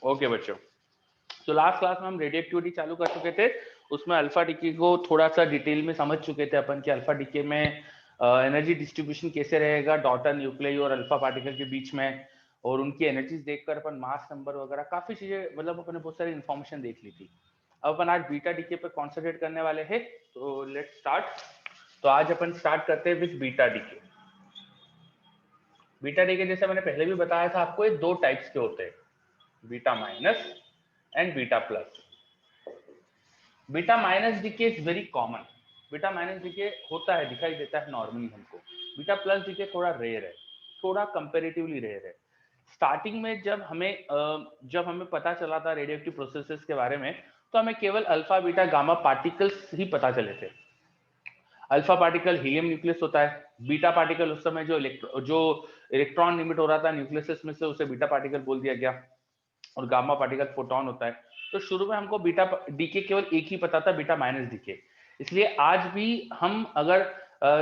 Okay बच्चों, तो last class में हम रेडियो एक्टिविटी चालू कर चुके थे। उसमें अल्फा डीके को थोड़ा सा डिटेल में समझ चुके थे अपन कि अल्फा डीके में एनर्जी डिस्ट्रीब्यूशन कैसे रहेगा डॉटर न्यूक्लियाई और अल्फा पार्टिकल के बीच में, और उनकी एनर्जीज देखकर अपन मास नंबर वगैरह काफी चीजें, मतलब अपन ने बहुत सारी इन्फॉर्मेशन देख ली थी। अब अपन आज बीटा डीके पे कॉन्सेंट्रेट करने वाले हैं, तो लेट्स स्टार्ट। तो आज अपन स्टार्ट करते हैं with beta decay. Beta decay जैसे मैंने पहले भी बताया था आपको, ये दो टाइप्स के होते हैं, beta minus and beta plus. Beta minus decay is very common. Beta minus decay होता है, दिखाई देता है नॉर्मली हमको। बीटा प्लस डीके थोड़ा रेयर है, थोड़ा कंपैरेटिवली रेयर है। स्टार्टिंग में जब हमें पता चला था रेडियो एक्टिव प्रोसेसेस के बारे में, तो हमें केवल अल्फा बीटा गामा पार्टिकल्स ही पता चले थे। अल्फा पार्टिकल हीलियम न्यूक्लियस होता है, बीटा पार्टिकल उस समय जो इलेक्ट्रॉन इमिट हो रहा था न्यूक्लियस में से, उसे बीटा पार्टिकल बोल दिया गया, और गामा पार्टिकल फोटोन होता है। तो शुरू में हमको बीटा डीके केवल एक ही पता था, बीटा माइनस डीके। इसलिए आज भी हम अगर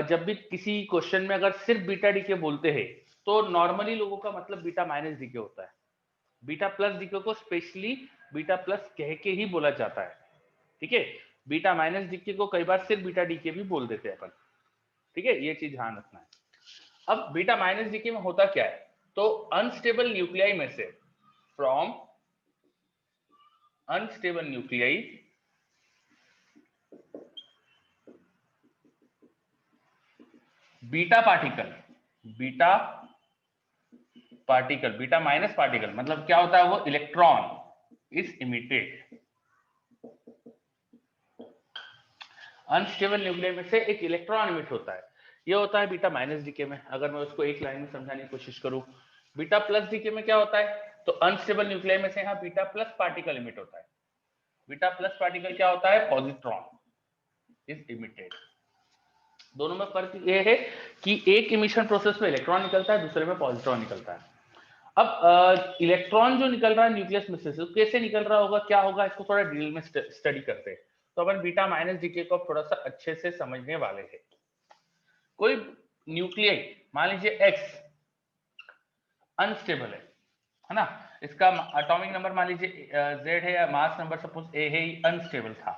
जब भी किसी क्वेश्चन में अगर सिर्फ बीटा डीके बोलते हैं, तो नॉर्मली लोगों का मतलब बीटा माइनस डीके होता है। बीटा प्लस डीके को स्पेशली बीटा प्लस कह के ही बोला जाता है, ठीक है। बीटा माइनस डीके को कई बार सिर्फ बीटा डीके भी बोल देते हैं अपन, ठीक है, ये चीज ध्यान रखना है। अब बीटा माइनस डीके में होता क्या है, तो अनस्टेबल न्यूक्लियाई में से, from unstable nuclei beta minus particle मतलब क्या होता है, वो electron is emitted. Unstable nuclei में से एक इलेक्ट्रॉन इमिट होता है, ये होता है बीटा माइनस डीके में। अगर मैं उसको एक लाइन में समझाने की कोशिश करूं, बीटा प्लस डीके में क्या होता है, तो अनस्टेबल न्यूक्लियाई में से यहाँ बीटा प्लस पार्टिकल इमिट होता है। बीटा प्लस पार्टिकल क्या होता है, पॉजिट्रॉन इज इमिटेड। दोनों में फर्क ये है कि एक इमिशन प्रोसेस में इलेक्ट्रॉन निकलता है, दूसरे में पॉजिट्रॉन निकलता है। अब इलेक्ट्रॉन जो निकल रहा है न्यूक्लियस में से, कैसे निकल रहा होगा, क्या होगा, इसको थोड़ा डिटेल में स्टडी करते हैं। तो अपन बीटा माइनस डीके को थोड़ा सा अच्छे से समझने वाले हैं। कोई न्यूक्लियाई मान लीजिए एक्स अनस्टेबल है ना, इसका एटॉमिक नंबर मान लीजिए जेड है, या मास नंबर सपोज ए है, अनस्टेबल था,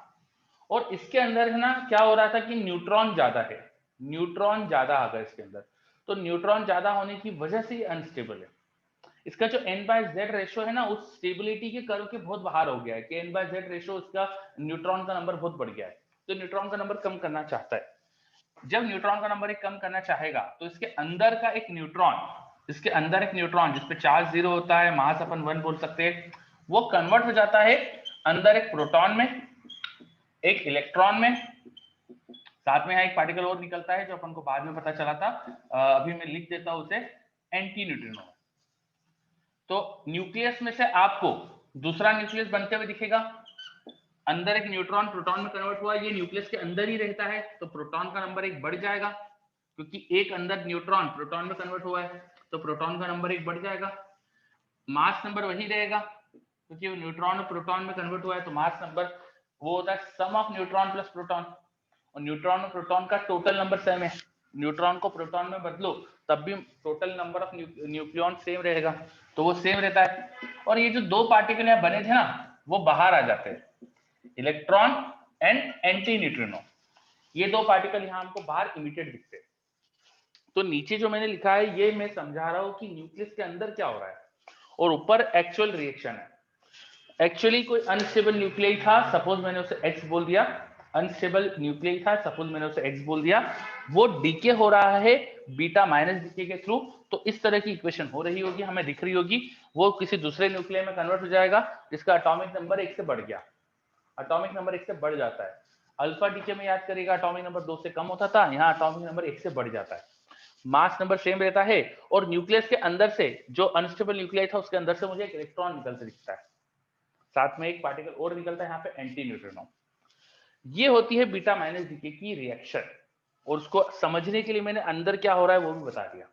और इसके अंदर है ना क्या हो रहा था कि न्यूट्रॉन ज्यादा है, न्यूट्रॉन ज्यादा आ गया इसके अंदर। तो न्यूट्रॉन ज्यादा होने की वजह से ये अनस्टेबल है। इसका जो n/z रेशो है ना, उस स्टेबिलिटी के कर्व के बहुत बाहर हो गया है कि n/z रेशो उसका न्यूट्रॉन का नंबर बहुत बढ़ गया है, तो न्यूट्रॉन का नंबर कम करना चाहता है। जब न्यूट्रॉन का नंबर एक कम करना चाहेगा, तो इसके अंदर एक न्यूट्रॉन जिसपे चार्ज 0 होता है, मास अपन 1 बोल सकते हैं, वो कन्वर्ट हो जाता है अंदर एक प्रोटॉन में, एक इलेक्ट्रॉन में, साथ में यहाँ एक पार्टिकल और निकलता है जो अपन को बाद में पता चला था, अभी मैं लिख देता हूं उसे, एंटी न्यूट्रिनो। तो न्यूक्लियस में से आपको दूसरा न्यूक्लियस बनते हुए दिखेगा, अंदर एक न्यूट्रॉन प्रोटॉन में कन्वर्ट हुआ, ये न्यूक्लियस के अंदर ही रहता है, तो प्रोटॉन का नंबर एक बढ़ जाएगा, क्योंकि एक अंदर न्यूट्रॉन प्रोटॉन में कन्वर्ट हुआ है, तो प्रोटॉन का नंबर एक बढ़ जाएगा। मास नंबर वही रहेगा, क्योंकि वो न्यूट्रॉन और प्रोटॉन में कन्वर्ट हुआ है, तो मास नंबर वो होता है सम ऑफ न्यूट्रॉन प्लस प्रोटॉन, और न्यूट्रॉन और प्रोटॉन का टोटल नंबर सेम है। न्यूट्रॉन को प्रोटॉन में बदलो तब भी total number of nucleon same रहेगा, तो वो सेम रहता है। और ये जो दो पार्टिकल यहाँ बने थे ना, वो बाहर आ जाते हैं, इलेक्ट्रॉन एंड एंटी न्यूट्रिनो। ये दो पार्टिकल यहाँ हमको बाहर इमिटेड दिखते हैं। तो नीचे जो मैंने लिखा है, ये मैं समझा रहा हूं कि न्यूक्लियस के अंदर क्या हो रहा है, और ऊपर एक्चुअल रिएक्शन है। एक्चुअली कोई अनस्टेबल न्यूक्लियाई था, सपोज मैंने उसे एक्स बोल दिया, अनस्टेबल न्यूक्लियाई था, सपोज मैंने उसे एक्स बोल दिया, वो डीके हो रहा है बीटा माइनस डीके के थ्रू। तो इस तरह की इक्वेशन हो रही होगी, हमें दिख रही होगी, वो किसी दूसरे न्यूक्लियाई में कन्वर्ट हो जाएगा, जिसका एटॉमिक नंबर 1 से बढ़ गया, एटॉमिक नंबर 1 से बढ़ जाता है। अल्फा डीके में याद करिएगा एटॉमिक नंबर 2 से कम होता था, यहाँ एटॉमिक नंबर 1 से बढ़ जाता है, मास नंबर सेम रहता है, और न्यूक्लियस के अंदर से जो अनस्टेबल न्यूक्लियाई था उसके अंदर से मुझे एक इलेक्ट्रॉन निकलते दिखता है, साथ में एक पार्टिकल और निकलता है यहाँ पे, एंटी न्यूट्रिनो। ये होती है बीटा माइनस डीके की रिएक्शन, और उसको समझने के लिए मैंने अंदर क्या हो रहा है वो भी बता दिया,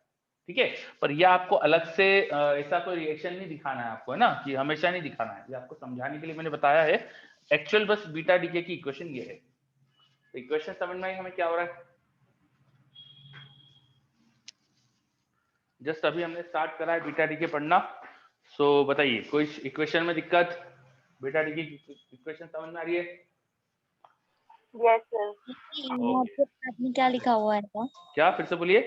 ठीक है। पर यह आपको अलग से ऐसा कोई रिएक्शन नहीं दिखाना है आपको, है ना, कि हमेशा नहीं दिखाना है, ये आपको समझाने के लिए मैंने बताया है। एक्चुअल बस बीटा डीके की इक्वेशन ये है। इक्वेशन समझ में आई हमें क्या हो रहा है। जस्ट अभी हमने स्टार्ट करा है बीटा डीके पढ़ना, सो बताइए कोई इक्वेशन में दिक्कत? बेटा डी की इक्वेशन समझ में आ रही है? Yes sir. आपने क्या लिखा हुआ है था? क्या फिर से बोलिए?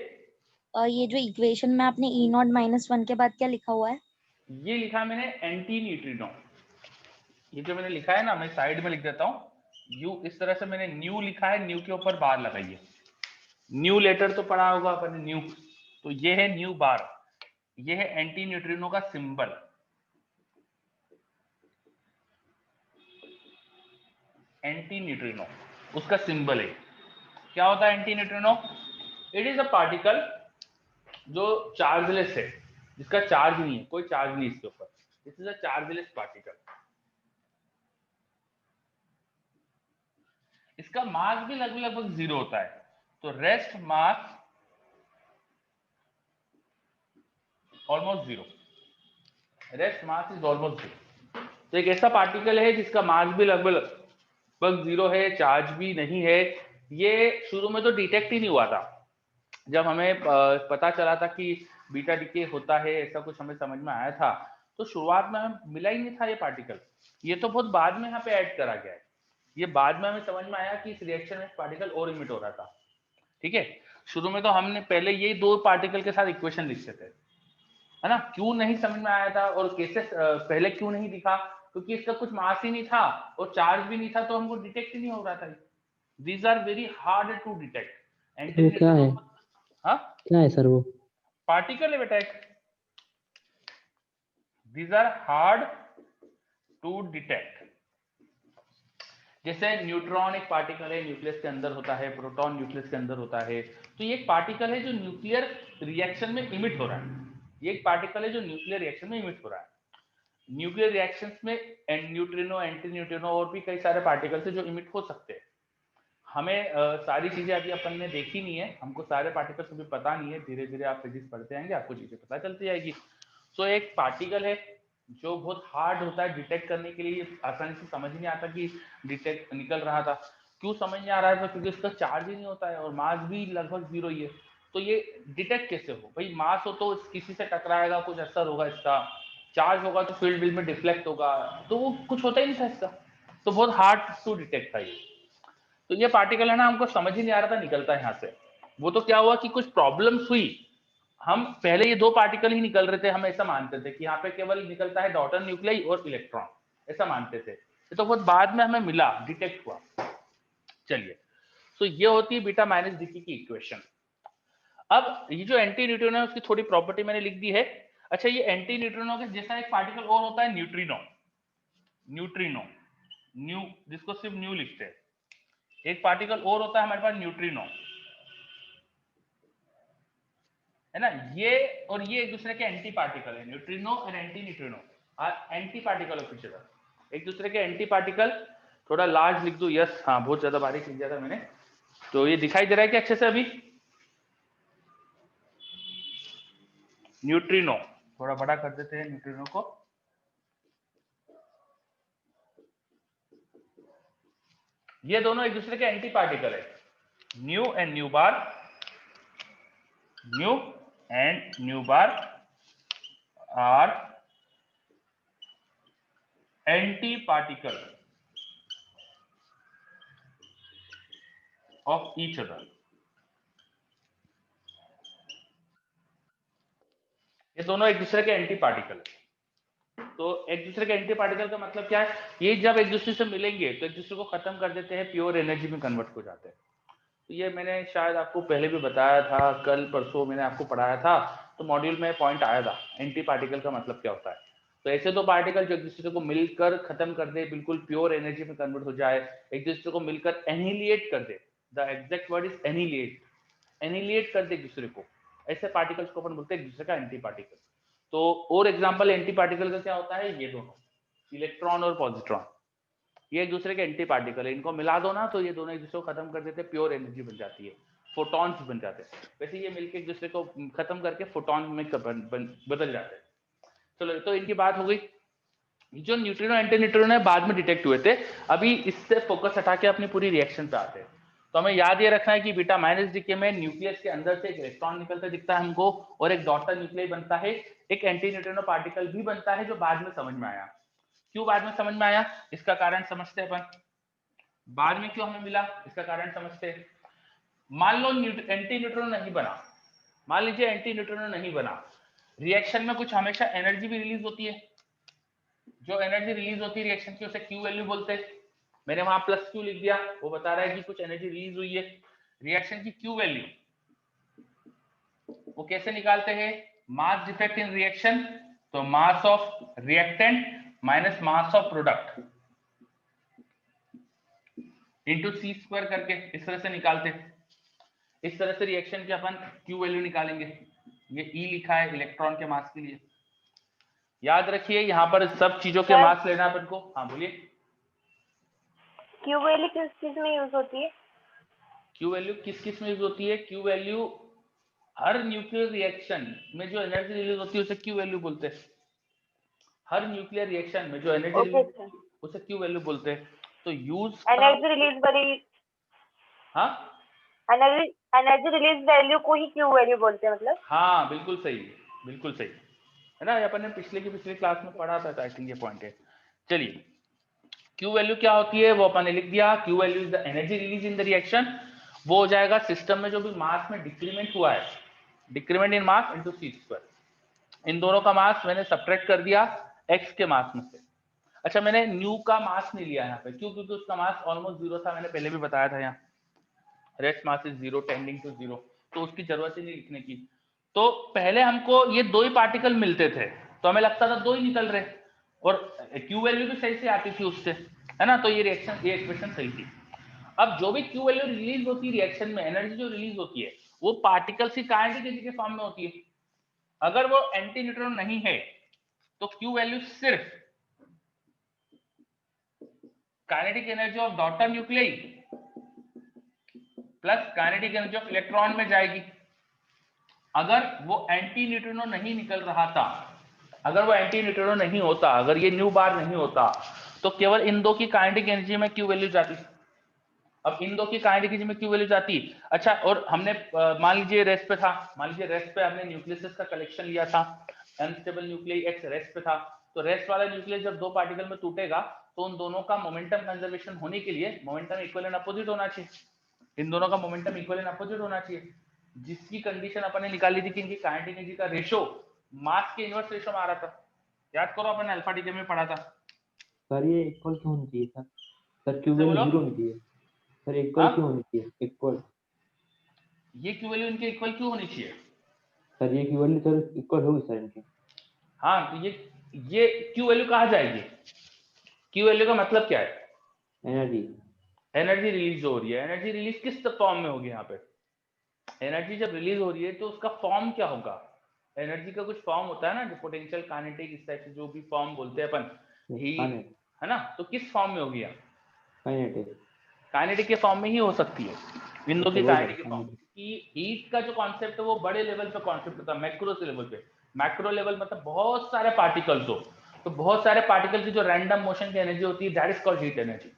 ये जो इक्वेशन में आपने E0 - 1 के बाद क्या लिखा हुआ है? ये लिखा मैंने एंटी न्यूट्रिनो। ये जो मैंने लिखा है ना, मैं साइड में लिख देता हूँ। यू इस तरह से मैंने न्यू लिखा है, न्यू के ऊपर बार लगाइए। न्यू लेटर तो पढ़ा होगा अपन न्यू, तो ये है न्यू बार, ये है एंटी न्यूट्रिनो का सिंबल। एंटी न्यूट्रिनो उसका सिंबल है। क्या होता है anti neutrino? It is a particle जो चार्जलेस है, जिसका चार्ज नहीं है, कोई चार्ज नहीं इसके ऊपर। This is a chargeless particle. इसका मास भी लगभग जीरो होता है। तो rest mass almost zero, rest mass is almost zero. तो एक ऐसा पार्टिकल है जिसका मास भी लगभग जीरो है, चार्ज भी नहीं है। ये शुरू में तो डिटेक्ट ही नहीं हुआ था। जब हमें पता चला था कि बीटा डीके होता है, ऐसा कुछ हमें समझ में आया था, तो शुरुआत में हमें मिला ही नहीं था ये पार्टिकल। ये तो बहुत बाद में यहाँ पे ऐड करा गया है। ये बाद में हमें समझ में आया कि इस रिएक्शन में पार्टिकल और इमिट हो रहा था। ठीक है, शुरू में तो हमने पहले यही दो पार्टिकल के साथ इक्वेशन लिखते थे, है ना। क्यों नहीं समझ में आया था और कैसे पहले क्यों नहीं दिखा? क्योंकि इसका कुछ मास ही नहीं था और चार्ज भी नहीं था, तो हमको डिटेक्ट ही नहीं हो रहा था। These are very hard to detect. वो क्या है? हाँ, क्या है सर वो? पार्टिकल है बेटा एक। These are hard to detect. जैसे न्यूट्रॉन एक पार्टिकल है, न्यूक्लियस के अंदर होता है, प्रोटॉन न्यूक्लियस के अंदर होता है। तो ये एक पार्टिकल है जो न्यूक्लियर रिएक्शन में इमिट हो रहा है। ये एक पार्टिकल है जो न्यूक्लियर रिएक्शन में इमिट हो रहा है। न्यूक्लियर रिएक्शंस में न्यूट्रिनो, एंटी न्यूट्रिनो और भी कई सारे पार्टिकल्स है जो इमिट हो सकते हैं। हमें सारी चीजें अभी अपन ने देखी नहीं है, हमको सारे पार्टिकल्स अभी पता नहीं है। धीरे धीरे आप फिजिक्स पढ़ते आएंगे, आपको चीजें पता चलती जाएगी। सो एक पार्टिकल है जो बहुत हार्ड होता है डिटेक्ट करने के लिए। आसानी से समझ नहीं आता कि डिटेक्ट निकल रहा था। क्यों समझ नहीं आ रहा था? क्योंकि उसका चार्ज ही नहीं होता है और मास भी लगभग जीरो ही है। तो ये डिटेक्ट कैसे हो भाई? मास हो तो किसी से टकराएगा, कुछ असर होगा इसका। चार्ज होगा तो फील्ड में डिफ्लेक्ट होगा, तो वो कुछ होता ही नहीं था इसका। तो बहुत हार्ड टू डिटेक्ट था ये। तो ये पार्टिकल है ना, हमको समझ ही नहीं आ रहा था निकलता है यहाँ से। वो तो क्या हुआ कि कुछ प्रॉब्लम्स हुई। हम पहले ये दो पार्टिकल ही निकल रहे थे, हम ऐसा मानते थे कि यहाँ पे केवल निकलता है डॉटर न्यूक्लियाई और इलेक्ट्रॉन, ऐसा मानते थे। ये तो बहुत बाद में हमें मिला, डिटेक्ट हुआ। चलिए, तो ये होती है बीटा माइनस डीके की इक्वेशन। अब ये जो एंटी न्यूट्रिनो है उसकी थोड़ी प्रॉपर्टी मैंने लिख दी है। अच्छा, ये एंटी न्यूट्रिनो के जैसा एक पार्टिकल और होता है न्यूट्रिनो। न्यूट्रिनो, न्यू, जिसको सिर्फ न्यू लिखते हैं। एक पार्टिकल और होता है हमारे पास न्यूट्रिनो, है ना। ये और ये एक दूसरे के एंटी पार्टिकल है। न्यूट्रिनो और antineutrino are antiparticle of each other. एक दूसरे के एंटी पार्टिकल। थोड़ा लार्ज लिख दो, यस, हाँ, बहुत ज्यादा बारीक लिख दिया था मैंने। तो ये दिखाई दे रहा है कि अच्छे से अभी? न्यूट्रिनो थोड़ा बड़ा कर देते हैं न्यूट्रिनो को। ये दोनों एक दूसरे के एंटी पार्टिकल है, nu and nu bar. Nu and nu bar are antiparticle of each other. ये दोनों एक दूसरे के एंटी पार्टिकल है। तो एक दूसरे के एंटी पार्टिकल का मतलब क्या है? ये जब एक दूसरे से मिलेंगे तो एक दूसरे को खत्म कर देते हैं, प्योर एनर्जी में कन्वर्ट हो जाते हैं। तो ये मैंने शायद आपको पहले भी बताया था, कल परसों मैंने आपको पढ़ाया था, तो मॉड्यूल में पॉइंट आया था एंटी पार्टिकल का मतलब क्या होता है। तो ऐसे दो पार्टिकल जो एक दूसरे को मिलकर खत्म कर दे, बिल्कुल प्योर एनर्जी में कन्वर्ट हो जाए, एक दूसरे को मिलकर एनिलिएट कर दे। The exact word is annihilate. Annihilate कर दे एक दूसरे को, ऐसे पार्टिकल्स को अपन बोलते हैं एक दूसरे का एंटी पार्टिकल। तो और एग्जांपल एंटी पार्टिकल का क्या होता है? ये दोनों इलेक्ट्रॉन और पॉजिट्रॉन, ये एक दूसरे के एंटी पार्टिकल है। इनको मिला दो ना तो ये दोनों एक दूसरे को खत्म कर देते हैं, प्योर एनर्जी बन जाती है, फोटॉन्स बन जाते हैं। वैसे ये मिलके एक दूसरे को खत्म करके फोटॉन में बदल जाते हैं। चलो, तो इनकी बात हो गई। जो न्यूट्रिनो एंटी न्यूट्रिनो है बाद में डिटेक्ट हुए थे। अभी इससे फोकस हटा के अपनी पूरी रिएक्शन पे आते हैं। तो हमें याद ये रखना है कि बीटा माइनस डीके में न्यूक्लियस के अंदर से एक इलेक्ट्रॉन निकलता दिखता है हमको और एक डॉटर न्यूक्लियई बनता है, एक एंटी न्यूट्रिनो पार्टिकल भी बनता है जो बाद में समझ में आया। क्यों बाद में समझ में आया इसका कारण समझते हैं अपन। बाद में क्यों हमें मिला इसका कारण समझते हैं। मान लो एंटी न्यूट्रिनो नहीं बना, मान लीजिए एंटी न्यूट्रिनो नहीं बना, रिएक्शन में कुछ हमेशा एनर्जी भी रिलीज होती है। जो एनर्जी रिलीज होती है रिएक्शन की उसे क्यू वैल्यू बोलते हैं। मैंने वहां प्लस क्यू लिख दिया, वो बता रहा है कि कुछ एनर्जी रिलीज हुई है। रिएक्शन की क्यू वैल्यू वो कैसे निकालते हैं, मास डिफेक्ट इन रिएक्शन, तो mass of reactant minus mass of product into c square करके इस तरह से निकालते हैं। इस तरह से रिएक्शन की अपन क्यू वैल्यू निकालेंगे। ये ई लिखा है इलेक्ट्रॉन के मास के लिए। याद रखिए यहाँ पर सब चीजों के मास लेना अपन को। हाँ बोलिए। क्यू वैल्यू किस चीज में यूज होती है? क्यू वैल्यू किस किस में यूज होती है? क्यू वैल्यू हर न्यूक्लियर रिएक्शन में जो एनर्जी रिलीज होती है उसे क्यू वैल्यू बोलते हैं। हर न्यूक्लियर रिएक्शन में जो एनर्जी रिलीज उसे क्यू वैल्यू बोलते हैं। तो यूज एनर्जी रिलीज वाली, हाँ एनर्जी रिलीज वैल्यू को ही क्यू वैल्यू बोलते हैं मतलब। हाँ बिल्कुल सही, बिल्कुल सही है ना। अपन ने पिछले क्लास में पढ़ा था, आई थिंक ये पॉइंट है। चलिए क्यू वैल्यू क्या होती है वो अपन ने लिख दिया। Q value is the energy release in the reaction. वो हो जाएगा सिस्टम में जो भी मास में डिक्रीमेंट हुआ है, decrement in mass into c square. इन दोनों का मास मैंने सब्ट्रैक्ट कर दिया एक्स के मास में से। अच्छा मैंने न्यू का मास नहीं लिया यहाँ पे, क्यों? क्योंकि उसका मास ऑलमोस्ट जीरो था, मैंने पहले भी बताया था। यहाँ rest mass is zero tending to zero, तो उसकी जरूरत ही नहीं लिखने की। तो पहले हमको ये दो ही पार्टिकल मिलते थे तो हमें लगता था दो ही निकल रहे, और क्यू वैल्यू भी सही से आती थी उससे, है ना। तो ये रिएक्शन, ये इक्वेशन सही थी। अब जो भी क्यू वैल्यू रिलीज होती है रिएक्शन में, एनर्जी जो रिलीज होती है वो पार्टिकल्स की काइनेटिक एनर्जी के फॉर्म में होती है। अगर वो एंटी न्यूट्रॉन नहीं है तो क्यू वैल्यू सिर्फ kinetic energy of daughter nuclei plus kinetic energy of electron में जाएगी। अगर वो एंटी न्यूट्रिनो नहीं निकल रहा था, अगर वो एंटी न्यूट्रिनो नहीं होता, अगर ये न्यू बार नहीं होता, तो केवल इन दो की काइनेटिक एनर्जी में क्यू वैल्यू जाती। अब इन दो की काइनेटिक एनर्जी में क्यू वैल्यू जाती। अच्छा, और हमने मान लीजिए रेस्ट पे था, मान लीजिए रेस्ट पे हमने न्यूक्लियस का कलेक्शन लिया था, अनस्टेबल न्यूक्लियई एक्स रेस्ट पे था। तो रेस्ट वाला न्यूक्लियस जब दो पार्टिकल में टूटेगा तो उन दोनों का मोमेंटम कंजर्वेशन होने के लिए मोमेंटम इक्वल एंड अपोजिट होना चाहिए। इन दोनों का मोमेंटम इक्वल एंड अपोजिट होना चाहिए, जिसकी कंडीशन अपन ने निकाली थी कि इनकी काइनेटिक एनर्जी का रेशो मास के इनवर्स रेशो में आ रहा था। याद करो अपन ने अल्फा डीके में पढ़ा था। सर ये इक्वल क्यों होनी चाहिए sir? Sir Q value zero होनी चाहिए सर, इक्वल क्यों होनी चाहिए? इक्वल, ये क्यू वैल्यू इनके इक्वल क्यों होनी चाहिए सर? ये क्यू वैल्यू सर इक्वल होगी सर इनके। हाँ, तो ये क्यू वैल्यू कहाँ जाएगी? क्यू वैल्यू का मतलब क्या है? एनर्जी, एनर्जी रिलीज हो रही है। एनर्जी रिलीज किस फॉर्म में होगी? यहाँ पे एनर्जी जब रिलीज हो रही है तो उसका फॉर्म क्या होगा? एनर्जी का कुछ फॉर्म होता है ना, जो पोटेंशियल, काइनेटिक, इस टाइप से जो भी फॉर्म बोलते हैं अपन, हीट, है ना। तो किस फॉर्म में होगी? काइनेटिक, काइनेटिक के फॉर्म में ही हो सकती है, बिंदु की काइनेटिक के फॉर्म। कि हीट का जो कॉन्सेप्ट है वो बड़े लेवल पे कॉन्सेप्ट होता है, मैक्रो से लेवल पे। मैक्रो लेवल मतलब बहुत सारे पार्टिकल्स हो, तो बहुत सारे पार्टिकल की जो रैंडम मोशन की एनर्जी होती है, that is called heat energy.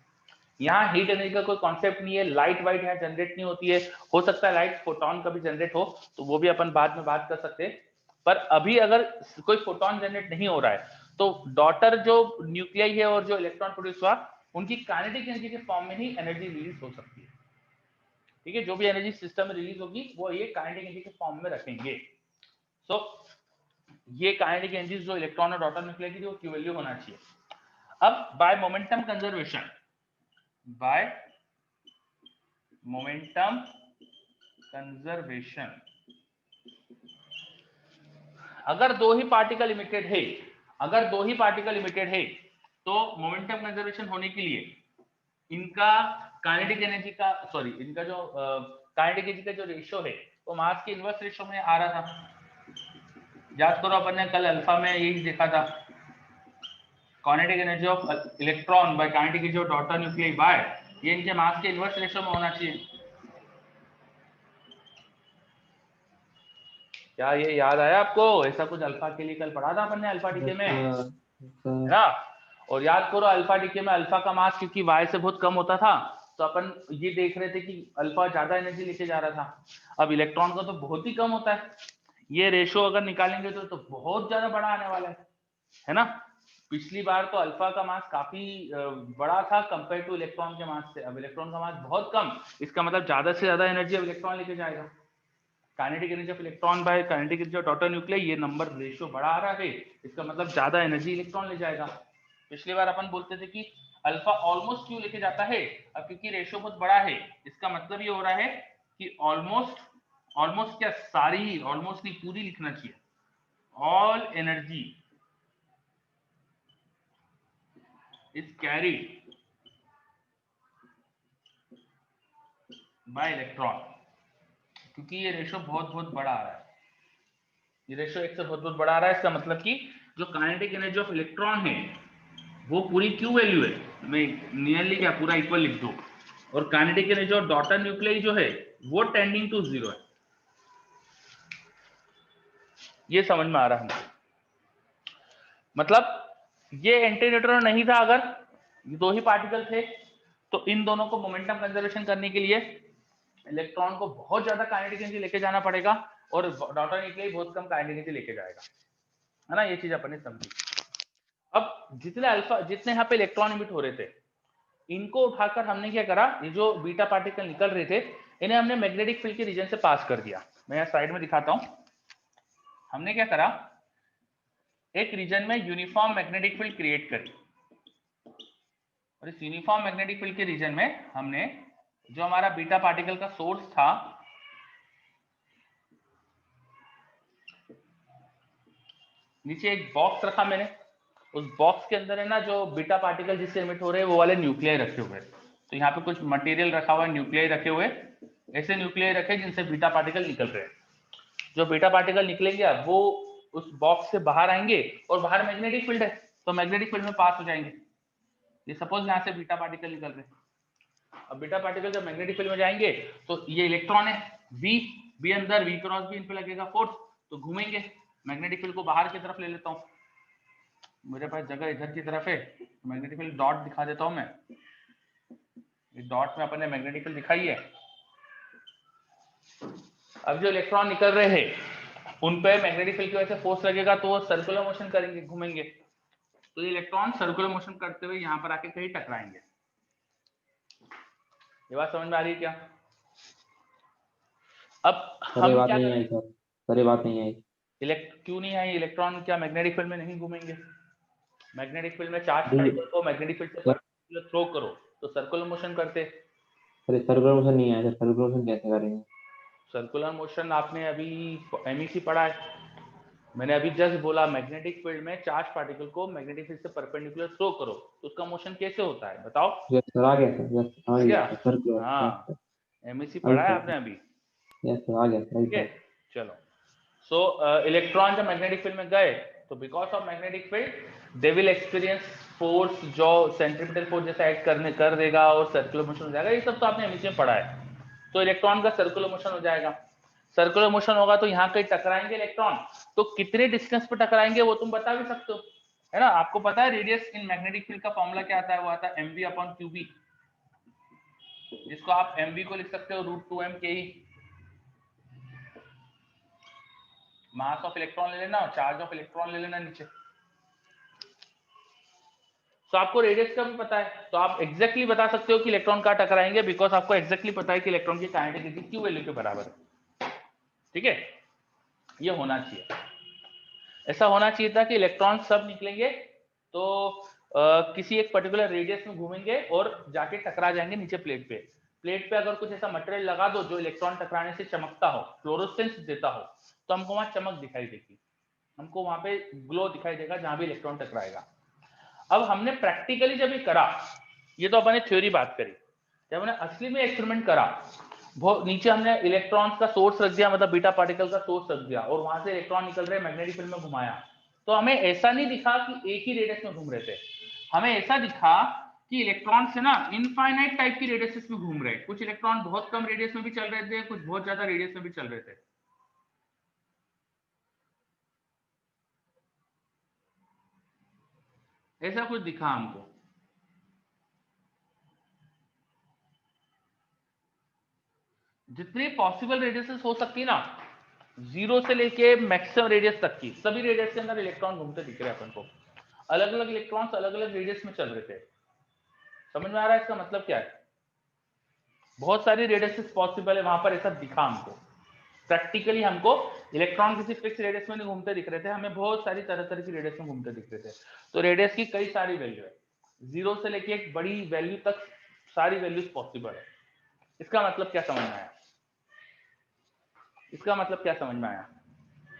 यहाँ हीट एनर्जी का कोई कॉन्सेप्ट नहीं है, लाइट वाइट यहाँ जनरेट नहीं होती है। हो सकता है लाइट फोटोन का भी जनरेट हो, तो वो भी अपन बाद में बात कर सकते हैं। पर अभी अगर कोई फोटोन जनरेट नहीं हो रहा है तो डॉटर जो न्यूक्लियई है और जो इलेक्ट्रॉन प्रोड्यूस हुआ, उनकी काइनेटिक एनर्जी के फॉर्म में ही एनर्जी रिलीज हो सकती है। ठीक है, जो भी एनर्जी सिस्टम में रिलीज होगी वो ये काइनेटिक एनर्जी के फॉर्म में रखेंगे। सो ये काइनेटिक एनर्जी जो इलेक्ट्रॉन और डॉटर न्यूक्लियई की, वो क्यू वैल्यू होना चाहिए। अब by momentum conservation, by momentum conservation, अगर दो ही पार्टिकल इमिटेड है, अगर दो ही पार्टिकल इमिटेड है, तो मोमेंटम कंजर्वेशन होने के लिए इनका काइनेटिक एनर्जी का, सॉरी, इनका जो काइनेटिक एनर्जी का जो रेशियो है वो मास के इनवर्स रेशियो में आ रहा था। याद करो अपन ने कल अल्फा में यही देखा था, kinetic energy of electron by kinetic energy of daughter nuclei by, ये इनके मास के इनवर्स रेशियो में होना चाहिए। क्या ये याद आया आपको? ऐसा कुछ अल्फा के लिए कल पढ़ा था अपन ने अल्फा डीके में, है ना। और याद करो अल्फा डीके में अल्फा का मास क्योंकि वाई से बहुत कम होता था, तो अपन ये देख रहे थे कि अल्फा ज्यादा एनर्जी लेके जा रहा था, अब इलेक्ट्रॉन का तो बहुत ही कम होता है, ये रेशो अगर निकालेंगे तो बहुत ज्यादा बड़ा आने वाला है ना। पिछली बार तो अल्फा का मास काफी बड़ा था कंपेयर टू इलेक्ट्रॉन के मास से, अब इलेक्ट्रॉन का मास बहुत कम, इसका मतलब ज्यादा से ज्यादा एनर्जी अब इलेक्ट्रॉन लेके जाएगा। Kinetic energy of electron by kinetic energy of daughter nucleus, ये नंबर रेशियो बड़ा आ रहा है, इसका मतलब ज्यादा एनर्जी इलेक्ट्रॉन ले जाएगा। पिछली बार अपन बोलते थे कि अल्फा ऑलमोस्ट क्यों लेके जाता है, अब क्योंकि रेशियो बहुत बड़ा है, इसका मतलब ये हो रहा है कि ऑलमोस्ट क्या सारी, ऑलमोस्ट नहीं पूरी लिखना चाहिए, all energy is carried bye electron, क्योंकि ये रेशो बहुत बड़ा आ रहा है, ये रेशो एक से बहुत बड़ा आ रहा है। इसका मतलब कि जो काइनेटिक एनर्जी ऑफ इलेक्ट्रॉन है वो पूरी क्यू वैल्यू है, मैं नियरली क्या पूरा इक्वल लिख दूं, और kinetic energy of daughter nucleus जो है वो टेंडिंग टू 0 है। ये समझ में आ रहा है हमको, मतलब ये एंटी न्यूट्रॉन नहीं था, अगर ये दो ही पार्टिकल थे तो इन दोनों को मोमेंटम कंजर्वेशन करने के लिए इलेक्ट्रॉन को बहुत ज्यादा काइनेटिक एनर्जी लेके जाना पड़ेगा और डॉटर न्यूक्लियस बहुत कम काइनेटिक एनर्जी लेके जाएगा, है ना। ये चीज अपन ने समझी। अब जितने यहाँ पे इलेक्ट्रॉन इमिट हो रहे थे, इनको उठाकर हमने क्या करा, ये जो बीटा पार्टिकल निकल रहे थे इन्हें हमने मैग्नेटिक फील्ड के रीजन से पास कर दिया। मैं यहाँ साइड में दिखाता हूं, हमने क्या करा, एक रीजन में यूनिफॉर्म मैग्नेटिक फील्ड क्रिएट करी, और इस यूनिफॉर्म मैग्नेटिक फील्ड के रीजन में हमने जो हमारा बीटा पार्टिकल का सोर्स था, नीचे एक बॉक्स रखा मैंने, उस बॉक्स के अंदर है ना जो बीटा पार्टिकल जिससे इमिट हो रहे हैं वो वाले न्यूक्लियाई रखे हुए, तो यहाँ पे कुछ मटेरियल रखा हुआ है, न्यूक्लियाई रखे हुए, ऐसे न्यूक्लियाई रखे जिनसे बीटा पार्टिकल निकल रहे हैं। जो बीटा पार्टिकल निकलेंगे अब वो उस बॉक्स से बाहर आएंगे और बाहर मैग्नेटिक फील्ड है तो मैग्नेटिक फील्ड में पास हो जाएंगे। ये सपोज यहाँ से बीटा पार्टिकल निकल रहे हैं, अब बीटा पार्टिकल जब मैग्नेटिक फील्ड में जाएंगे तो ये इलेक्ट्रॉन है बी अंदर, वी क्रॉस बी इन पे लगेगा फोर्स, तो घूमेंगे, मैग्नेटिक फील्ड को बाहर की तरफ ले लेता हूँ, मेरे पास जगह इधर की तरफ है, मैग्नेटिक फील्ड डॉट दिखा देता हूं मैं, इस डॉट में अपन ने मैग्नेटिक फील्ड दिखाई है। अब जो इलेक्ट्रॉन निकल रहे हैं उन पे मैग्नेटिक फील्ड की वजह से फोर्स लगेगा तो वो सर्कुलर मोशन करेंगे, घूमेंगे, तो ये इलेक्ट्रॉन सर्कुलर मोशन करते हुए यहाँ पर आके कहीं टकराएंगे। ये बात समझ में आ रही है क्या? अब हम क्या करें, सर ये बात नहीं आई, क्यों नहीं आई? इलेक्ट्रॉन क्या मैग्नेटिक फील्ड में नहीं घूमेंगे? मैग्नेटिक फील्ड में चार्ज पार्टिकल को मैग्नेटिक फील्ड से परपेंडिकुलर थ्रो करो तो सर्कुलर मोशन करते। सर सर्कुलर मोशन नहीं आया, सर सर्कुलर मोशन कैसे करेंगे? सर्कुलर मोशन आपने अभी एमईसी पढ़ा है, मैंने अभी जस्ट बोला मैग्नेटिक फील्ड में चार्ज पार्टिकल को मैग्नेटिक फील्ड से परपेंडिकुलर थ्रो करो तो उसका मोशन कैसे होता है बताओ? यस सर आ गया सर, यस आ गया सर्कुलर, हाँ एमईसी पढ़ा है आपने अभी, यस सर आ गया सर, ठीक है चलो। सो इलेक्ट्रॉन जब मैग्नेटिक फील्ड में गए तो because of magnetic field they will experience force जो सेंट्रीपिटल फोर्स जैसा एक्ट करने कर देगा और सर्कुलर मोशन हो जाएगा, ये सब तो आपने एमईसी में पढ़ा है। तो इलेक्ट्रॉन का सर्कुलर मोशन हो जाएगा, सर्कुलर मोशन होगा तो यहाँ कहीं टकराएंगे इलेक्ट्रॉन, तो कितने डिस्टेंस पे टकराएंगे वो तुम बता भी सकते हो, है ना। आपको पता है रेडियस इन मैग्नेटिक फील्ड का फॉर्मूला क्या आता है? वो आता है mv अपॉन qb, जिसको आप mv को लिख सकते हो √2m के ही, मास ऑफ इलेक्ट्रॉन ले लेना और चार्ज ऑफ इलेक्ट्रॉन ले लेना नीचे। तो आपको रेडियस का भी पता है तो आप एग्जैक्टली बता सकते हो कि इलेक्ट्रॉन कहाँ टकराएंगे, बिकॉज आपको एग्जैक्टली पता है कि इलेक्ट्रॉन की काइनेटिक एनर्जी क्यू वैल्यू के बराबर है, ठीक है। ये होना चाहिए, ऐसा होना चाहिए था कि इलेक्ट्रॉन सब निकलेंगे तो किसी एक पर्टिकुलर रेडियस में घूमेंगे और जाके टकरा जाएंगे नीचे प्लेट पे। प्लेट पे अगर कुछ ऐसा मटेरियल लगा दो जो इलेक्ट्रॉन टकराने से चमकता हो, फ्लोरोसेंस देता हो, तो हमको वहां चमक दिखाई देगी, हमको वहां पे ग्लो दिखाई देगा जहां भी इलेक्ट्रॉन टकराएगा। अब हमने प्रैक्टिकली जब ये करा, ये तो अपन ने थ्योरी बात करी, जब हमने असली में एक्सपेरिमेंट करा, बहुत नीचे हमने इलेक्ट्रॉन्स का सोर्स रख दिया, मतलब बीटा पार्टिकल का सोर्स रख दिया और वहां से इलेक्ट्रॉन निकल रहे मैग्नेटिक फील्ड में घुमाया, तो हमें ऐसा नहीं दिखा कि एक ही रेडियस में घूम रहे थे, हमें ऐसा दिखा कि इलेक्ट्रॉन से ना इनफाइनाइट टाइप की रेडियस में घूम रहे, कुछ इलेक्ट्रॉन बहुत कम रेडियस में भी चल रहे थे, कुछ बहुत ज्यादा रेडियस में भी चल रहे थे। ऐसा कुछ दिखा हमको, जितनी पॉसिबल रेडियसेस हो सकती है ना, 0 से लेके मैक्सिमम रेडियस तक की, सभी रेडियस के अंदर इलेक्ट्रॉन घूमते दिख रहे हैं अपन को। अलग अलग इलेक्ट्रॉन्स अलग अलग रेडियस में चल रहे थे। समझ में आ रहा है इसका मतलब क्या है? बहुत सारी रेडियसेस पॉसिबल है, वहां पर ऐसा दिखा हमको। प्रैक्टिकली हमको इलेक्ट्रॉन किसी फिक्स रेडियस में नहीं घूमते दिख रहे थे, हमें बहुत सारी तरह तरह की रेडियस में घूमते दिख रहे थे। तो रेडियस की कई सारी वैल्यू है, 0 से लेके एक बड़ी वैल्यू तक सारी वैल्यूज पॉसिबल है। इसका मतलब क्या समझ में आया? इसका मतलब क्या समझ में आया?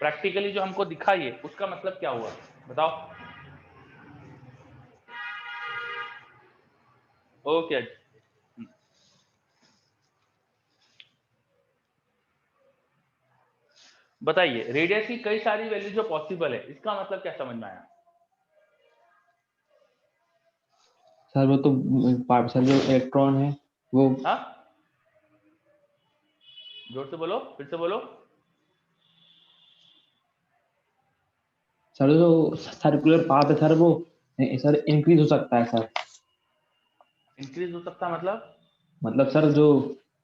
प्रैक्टिकली जो हमको दिखाइए उसका मतलब क्या हुआ, बताओ। ओके, बताइए, रेडियस की कई सारी वैल्यू जो पॉसिबल है, इसका मतलब क्या समझ में आया? सर वो तो सर जो इलेक्ट्रॉन है वो, हाँ, जोर से बोलो, फिर से बोलो। सर जो सर्कुलर पाथ है सर वो सर इंक्रीज हो सकता है सर। इंक्रीज हो सकता मतलब सर जो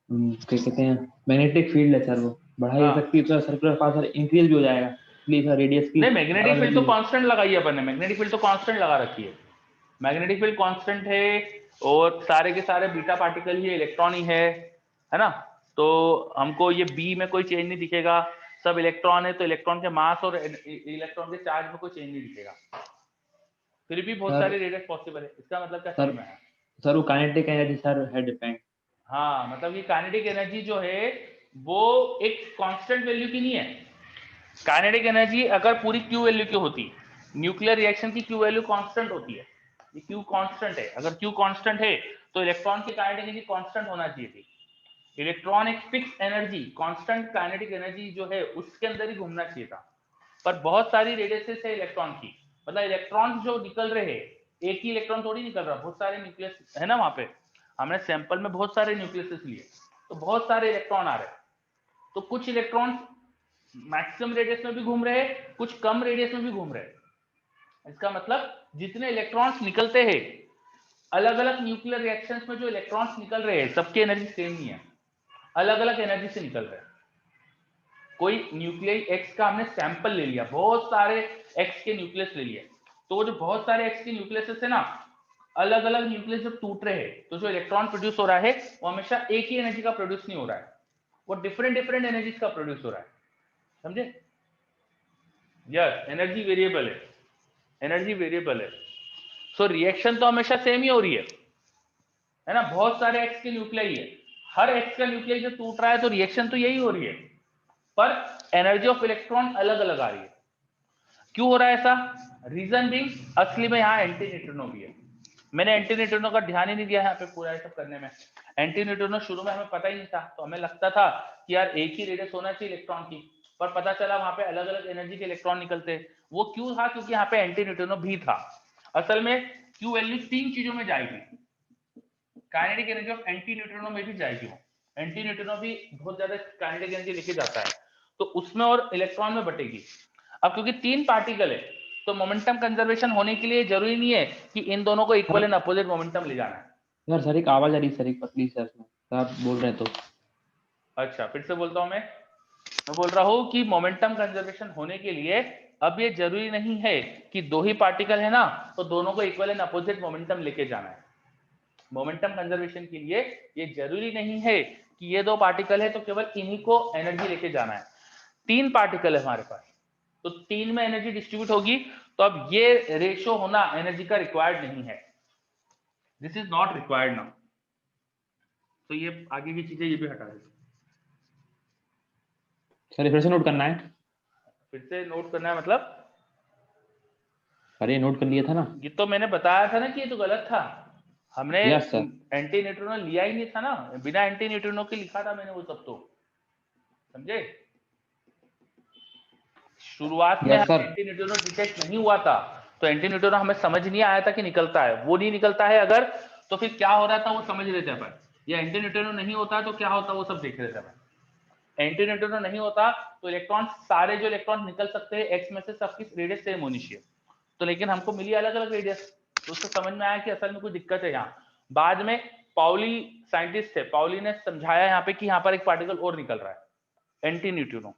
क्या कहते हैं मैग्नेटिक फील्ड है सर वो बढ़ाई जा हाँ, सकती है, तो सर्कुलर पाथ सर इंक्रीज भी हो जाएगा, इसलिए सर रेडियस की नहीं, मैग्नेटिक फील्ड तो probability- कांस्टेंट लगाई है अपन ने, मैग्नेटिक फील्ड तो कांस्टेंट लगा रखी है। मैग्नेटिक फील्ड कांस्टेंट है, और सारे के सारे बीटा पार्टिकल ही इलेक्ट्रॉन ही है ना? तो हमको ये बी में कोई चेंज नहीं दिखेगा, सब इलेक्ट्रॉन है, तो इलेक्ट्रॉन के मास और इलेक्ट्रॉन के चार्ज में कोई चेंज नहीं दिखेगा। फिर भी बहुत सर सारी रेडियस पॉसिबल है, इसका मतलब क्या सर समझ में आया? सर वो काइनेटिक एनर्जी सर है डिपेंड। हाँ, मतलब ये काइनेटिक एनर्जी जो है वो एक कांस्टेंट वैल्यू की नहीं है। काइनेटिक एनर्जी अगर पूरी क्यू वैल्यू की होती, न्यूक्लियर रिएक्शन की क्यू वैल्यू कांस्टेंट होती है, ये क्यू कांस्टेंट है, अगर क्यू कांस्टेंट है तो इलेक्ट्रॉन की काइनेटिक एनर्जी कांस्टेंट होना चाहिए थी। इलेक्ट्रॉन एक fix energy, constant kinetic energy जो है उसके अंदर ही घूमना चाहिए था, पर बहुत सारी रेडियसेस है इलेक्ट्रॉन की, मतलब इलेक्ट्रॉन जो निकल रहे हैं, एक ही इलेक्ट्रॉन थोड़ी निकल रहा, बहुत सारे न्यूक्लियस है ना वहां पे, हमने सैंपल में बहुत सारे न्यूक्लियस लिए, तो बहुत सारे इलेक्ट्रॉन आ रहे हैं। तो कुछ इलेक्ट्रॉन मैक्सिमम रेडियस में भी घूम रहे हैं, कुछ कम रेडियस में भी घूम रहे हैं। इसका मतलब जितने इलेक्ट्रॉन्स निकलते हैं, अलग अलग न्यूक्लियर रिएक्शंस में जो इलेक्ट्रॉन्स निकल रहे हैं सबकी एनर्जी सेम नहीं है, अलग अलग एनर्जी से निकल रहे हैं। कोई न्यूक्लियस एक्स का हमने सैंपल ले लिया, बहुत सारे एक्स के न्यूक्लियस ले लिए, तो वो जो बहुत सारे एक्स के न्यूक्लियस है ना, अलग अलग न्यूक्लियस जब टूट रहे हैं तो जो इलेक्ट्रॉन प्रोड्यूस हो रहा है वो हमेशा एक ही एनर्जी का प्रोड्यूस नहीं हो रहा है, वो डिफरेंट डिफरेंट एनर्जीज का प्रोड्यूस हो रहा है। समझे? यस, एनर्जी वेरिएबल है, एनर्जी वेरिएबल है। सो रिएक्शन तो हमेशा सेम ही हो रही है ना, बहुत सारे एक्स के न्यूक्लियाई है, हर एक्स का न्यूक्लियाई जो टूट रहा है तो रिएक्शन तो यही हो रही है, पर एनर्जी ऑफ इलेक्ट्रॉन अलग अलग आ रही है। क्यों हो रहा है ऐसा? रीजन भी असली में यहाँ एंटी न्यूट्रिनो भी है। मैंने एंटी न्यूट्रिनो का ध्यान ही नहीं दिया यहाँ पे पूरा ये सब करने में। एंटी न्यूट्रिनो शुरू में हमें पता ही नहीं था, तो हमें लगता था कि यार एक ही रेडियस होना चाहिए इलेक्ट्रॉन की, पर पता चला वहां पे अलग अलग एनर्जी के इलेक्ट्रॉन निकलते। वो क्यों था? क्योंकि यहाँ पे एंटी न्यूट्रिनो भी था। असल में क्यू वैल्यू 3 चीजों में जाएगी, kinetic energy of anti neutrino में भी जाएगी। वो एंटी न्यूट्रिनो भी बहुत ज्यादा काइनेटिक एनर्जी लेके जाता है, तो उसमें और इलेक्ट्रॉन में बटेगी। अब क्योंकि 3 पार्टिकल है तो मोमेंटम कंजर्वेशन होने के लिए जरूरी नहीं है कि इन दोनों को इक्वल एंड अपोजिट मोमेंटम ले जाना है। यार सर एक आवाज आ रही है सर, एक पतली सर उसमें, तो आप बोल रहे हैं तो। अच्छा, फिर से बोलता हूं मैं बोल रहा हूं कि मोमेंटम कंजर्वेशन होने के लिए अब ये जरूरी नहीं है कि 2 ही पार्टिकल है ना तो दोनों को इक्वल एंड अपोजिट मोमेंटम लेके जाना है। मोमेंटम कंजर्वेशन के लिए ये जरूरी नहीं है कि ये 2 पार्टिकल है तो केवल इन्हीं को एनर्जी लेके जाना है। 3 पार्टिकल है हमारे पास, तो 3 में एनर्जी डिस्ट्रीब्यूट होगी, तो अब ये रेशियो होना एनर्जी का रिक्वायर्ड नहीं है, this is not required now. तो ये आगे की चीजें ये भी हटा देते, सर फिर से नोट करना है? फिर से नोट करना है मतलब? अरे नोट कर लिया था ना। ये तो मैंने बताया था ना कि ये तो गलत था, हमने यस सर। एंटी न्यूट्रिनो लिया ही नहीं था ना, बिना एंटी न्यूट्रिनो के लिखा था मैंने वो सब, तो समझे? शुरुआत में यस हमें सर। एंटी न्यूट्रिनो डिटेक्ट नहीं हुआ था, तो एंटी न्यूट्रिनो हमें समझ नहीं आया था कि निकलता है, वो नहीं निकलता है अगर, तो फिर क्या हो रहा था वो समझ रहे थे अपन, या एंटी न्यूट्रिनो नहीं होता तो क्या होता वो सब देख रहे थे अपन। एंटी न्यूट्रिनो नहीं होता तो इलेक्ट्रॉन, सारे जो इलेक्ट्रॉन निकल सकते हैं एक्स में से सबकी रेडियस सेम होनी चाहिए, तो लेकिन हमको मिली अलग अलग रेडियस, तो उससे समझ में आया कि असल में कोई दिक्कत है यहाँ। बाद में पाउली साइंटिस्ट थे, पाउली ने समझाया यहाँ पे कि यहाँ पर एक पार्टिकल और निकल रहा है, एंटी न्यूट्रिनो,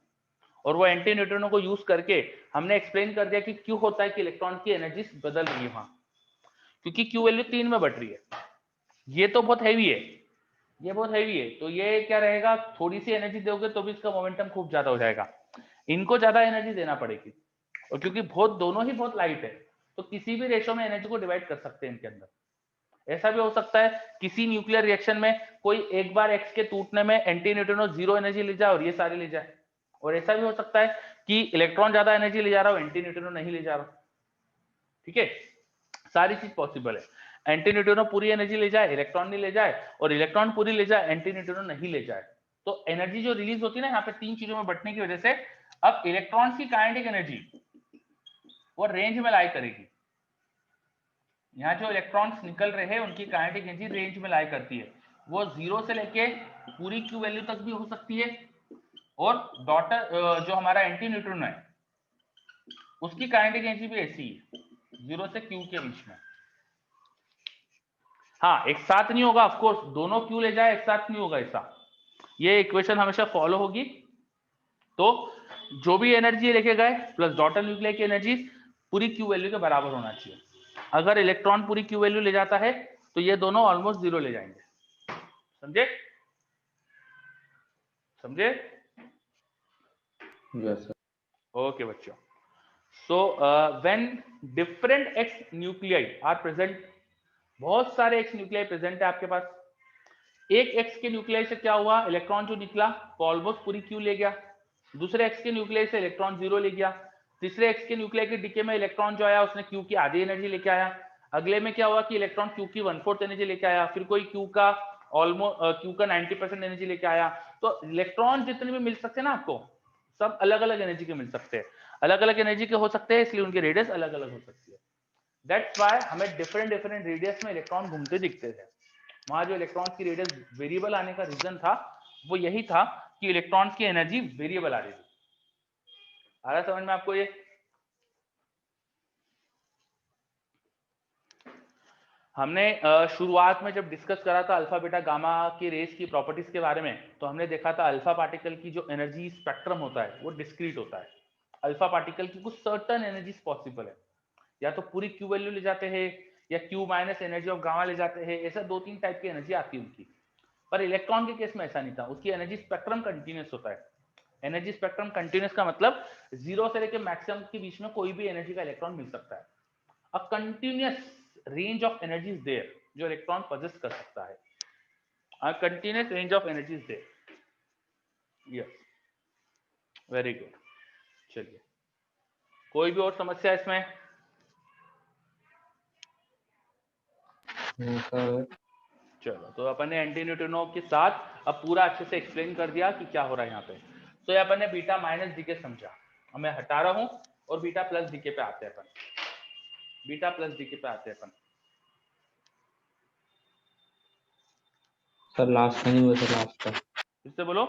और वो एंटी न्यूट्रिनो को यूज करके हमने एक्सप्लेन कर दिया कि क्यों होता है कि इलेक्ट्रॉन की एनर्जी बदल रही है वहां, क्योंकि क्यू वैल्यू 3 में बढ़ रही है। ये तो बहुत हैवी है, ये बहुत हैवी है, तो ये क्या रहेगा, थोड़ी सी एनर्जी दोगे तो भी इसका मोमेंटम खूब ज्यादा हो जाएगा, इनको ज्यादा एनर्जी देना पड़ेगी, और क्योंकि बहुत दोनों ही बहुत लाइट है तो किसी भी रेशो में एनर्जी को डिवाइड कर सकते हैं इनके अंदर। ऐसा भी हो सकता है किसी न्यूक्लियर रिएक्शन में कोई एक बार एक्स के टूटने में एंटी न्यूट्रिनो 0 एनर्जी ले जाए और ये सारी ले जाए, और ऐसा भी हो सकता है कि इलेक्ट्रॉन ज्यादा एनर्जी ले जा रहा हो, एंटी न्यूट्रिनो नहीं ले जा रहा। ठीक है, सारी चीज पॉसिबल है, एंटी न्यूट्रिनो पूरी एनर्जी ले जाए, इलेक्ट्रॉन नहीं ले जाए, और इलेक्ट्रॉन पूरी ले जाए, एंटी न्यूट्रिनो नहीं ले जाए, तो एनर्जी जो रिलीज होती है ना यहाँ पे 3 चीजों में बंटने की वजह से, अब इलेक्ट्रॉन्स की काइनेटिक एनर्जी वो रेंज में लाई करेगी। यहाँ जो इलेक्ट्रॉन्स निकल रहे हैं उनकी काइनेटिक एनर्जी रेंज में लाई करती है, वो 0 से लेके पूरी क्यू वैल्यू तक भी हो सकती है, और डॉटर जो हमारा एंटी न्यूट्रिनो है उसकी काइनेटिक एनर्जी भी ऐसी है, 0 से क्यू के बीच में। हाँ, एक साथ नहीं होगा, ऑफ कोर्स दोनों क्यू ले जाए एक साथ नहीं होगा ऐसा, ये इक्वेशन हमेशा फॉलो होगी। तो जो भी एनर्जी लेके गए प्लस डॉटर न्यूक्लियर की एनर्जी पूरी क्यू वैल्यू के बराबर होना चाहिए। अगर इलेक्ट्रॉन पूरी क्यू वैल्यू ले जाता है तो ये दोनों ऑलमोस्ट 0 ले जाएंगे, समझे समझे? Yes sir. ओके बच्चों, so when different X nuclei are present, बहुत सारे एक्स न्यूक्लियाई प्रेजेंट है आपके पास, एक एक्स के न्यूक्लियाई से क्या हुआ, इलेक्ट्रॉन जो निकला वो ऑलमोस्ट पूरी क्यू ले गया, दूसरे एक्स के न्यूक्लियाई से इलेक्ट्रॉन 0 ले गया, तीसरे एक्स के न्यूक्लियाई के डीके में इलेक्ट्रॉन जो आया उसने क्यू की आधी एनर्जी लेके आया, अगले में क्या हुआ कि इलेक्ट्रॉन क्यू की 1/4 एनर्जी लेके आया, फिर कोई क्यू का ऑलमोस्ट क्यू का 90% एनर्जी लेके आया। तो इलेक्ट्रॉन जितने भी मिल सकते हैं ना आपको, सब अलग अलग एनर्जी के मिल सकते हैं, अलग अलग एनर्जी के हो सकते हैं, इसलिए उनकी रेडियस अलग अलग हो सकती है। दैट्स व्हाई हमें डिफरेंट डिफरेंट रेडियस में इलेक्ट्रॉन घूमते दिखते थे। वहां जो इलेक्ट्रॉन्स की रेडियस वेरिएबल आने का रीजन था वो यही था कि इलेक्ट्रॉन्स की एनर्जी वेरिएबल आ रही थी। आ रहा समझ में आपको ये? हमने शुरुआत में जब डिस्कस करा था अल्फा बीटा गामा की रेस की प्रॉपर्टीज के बारे में, तो हमने देखा था अल्फा पार्टिकल की जो एनर्जी स्पेक्ट्रम होता है वो डिस्क्रीट होता है। अल्फा पार्टिकल की कुछ सर्टन एनर्जीज पॉसिबल है, या तो पूरी क्यू वैल्यू ले जाते हैं या Q minus energy of gamma ले जाते हैं, ऐसा 2-3 टाइप की एनर्जी आती है उनकी। पर इलेक्ट्रॉन के केस में ऐसा नहीं था, उसकी एनर्जी स्पेक्ट्रम कंटिन्यूअस होता है। एनर्जी स्पेक्ट्रम कंटिन्यूअस का मतलब 0 से लेकर मैक्सिमम के बीच में कोई भी एनर्जी का इलेक्ट्रॉन मिल सकता है। A continuous range of energy is there जो इलेक्ट्रॉन पजेस कर सकता है। A continuous range of energy is there, yes, very good. चलिए, कोई भी और समस्या इसमें? सर चलो, तो अपन ने एंटी न्यूट्रिनो के साथ अब पूरा अच्छे से एक्सप्लेन कर दिया कि क्या हो रहा है यहाँ पे। तो ये अपन ने बीटा माइनस डीके समझा, अब मैं हटा रहा हूँ और बीटा प्लस डीके पे आते हैं अपन। बीटा प्लस डीके पे आते हैं अपन। सर लास्ट का नहीं हुआ सर, लास्ट का फिर से बोलो।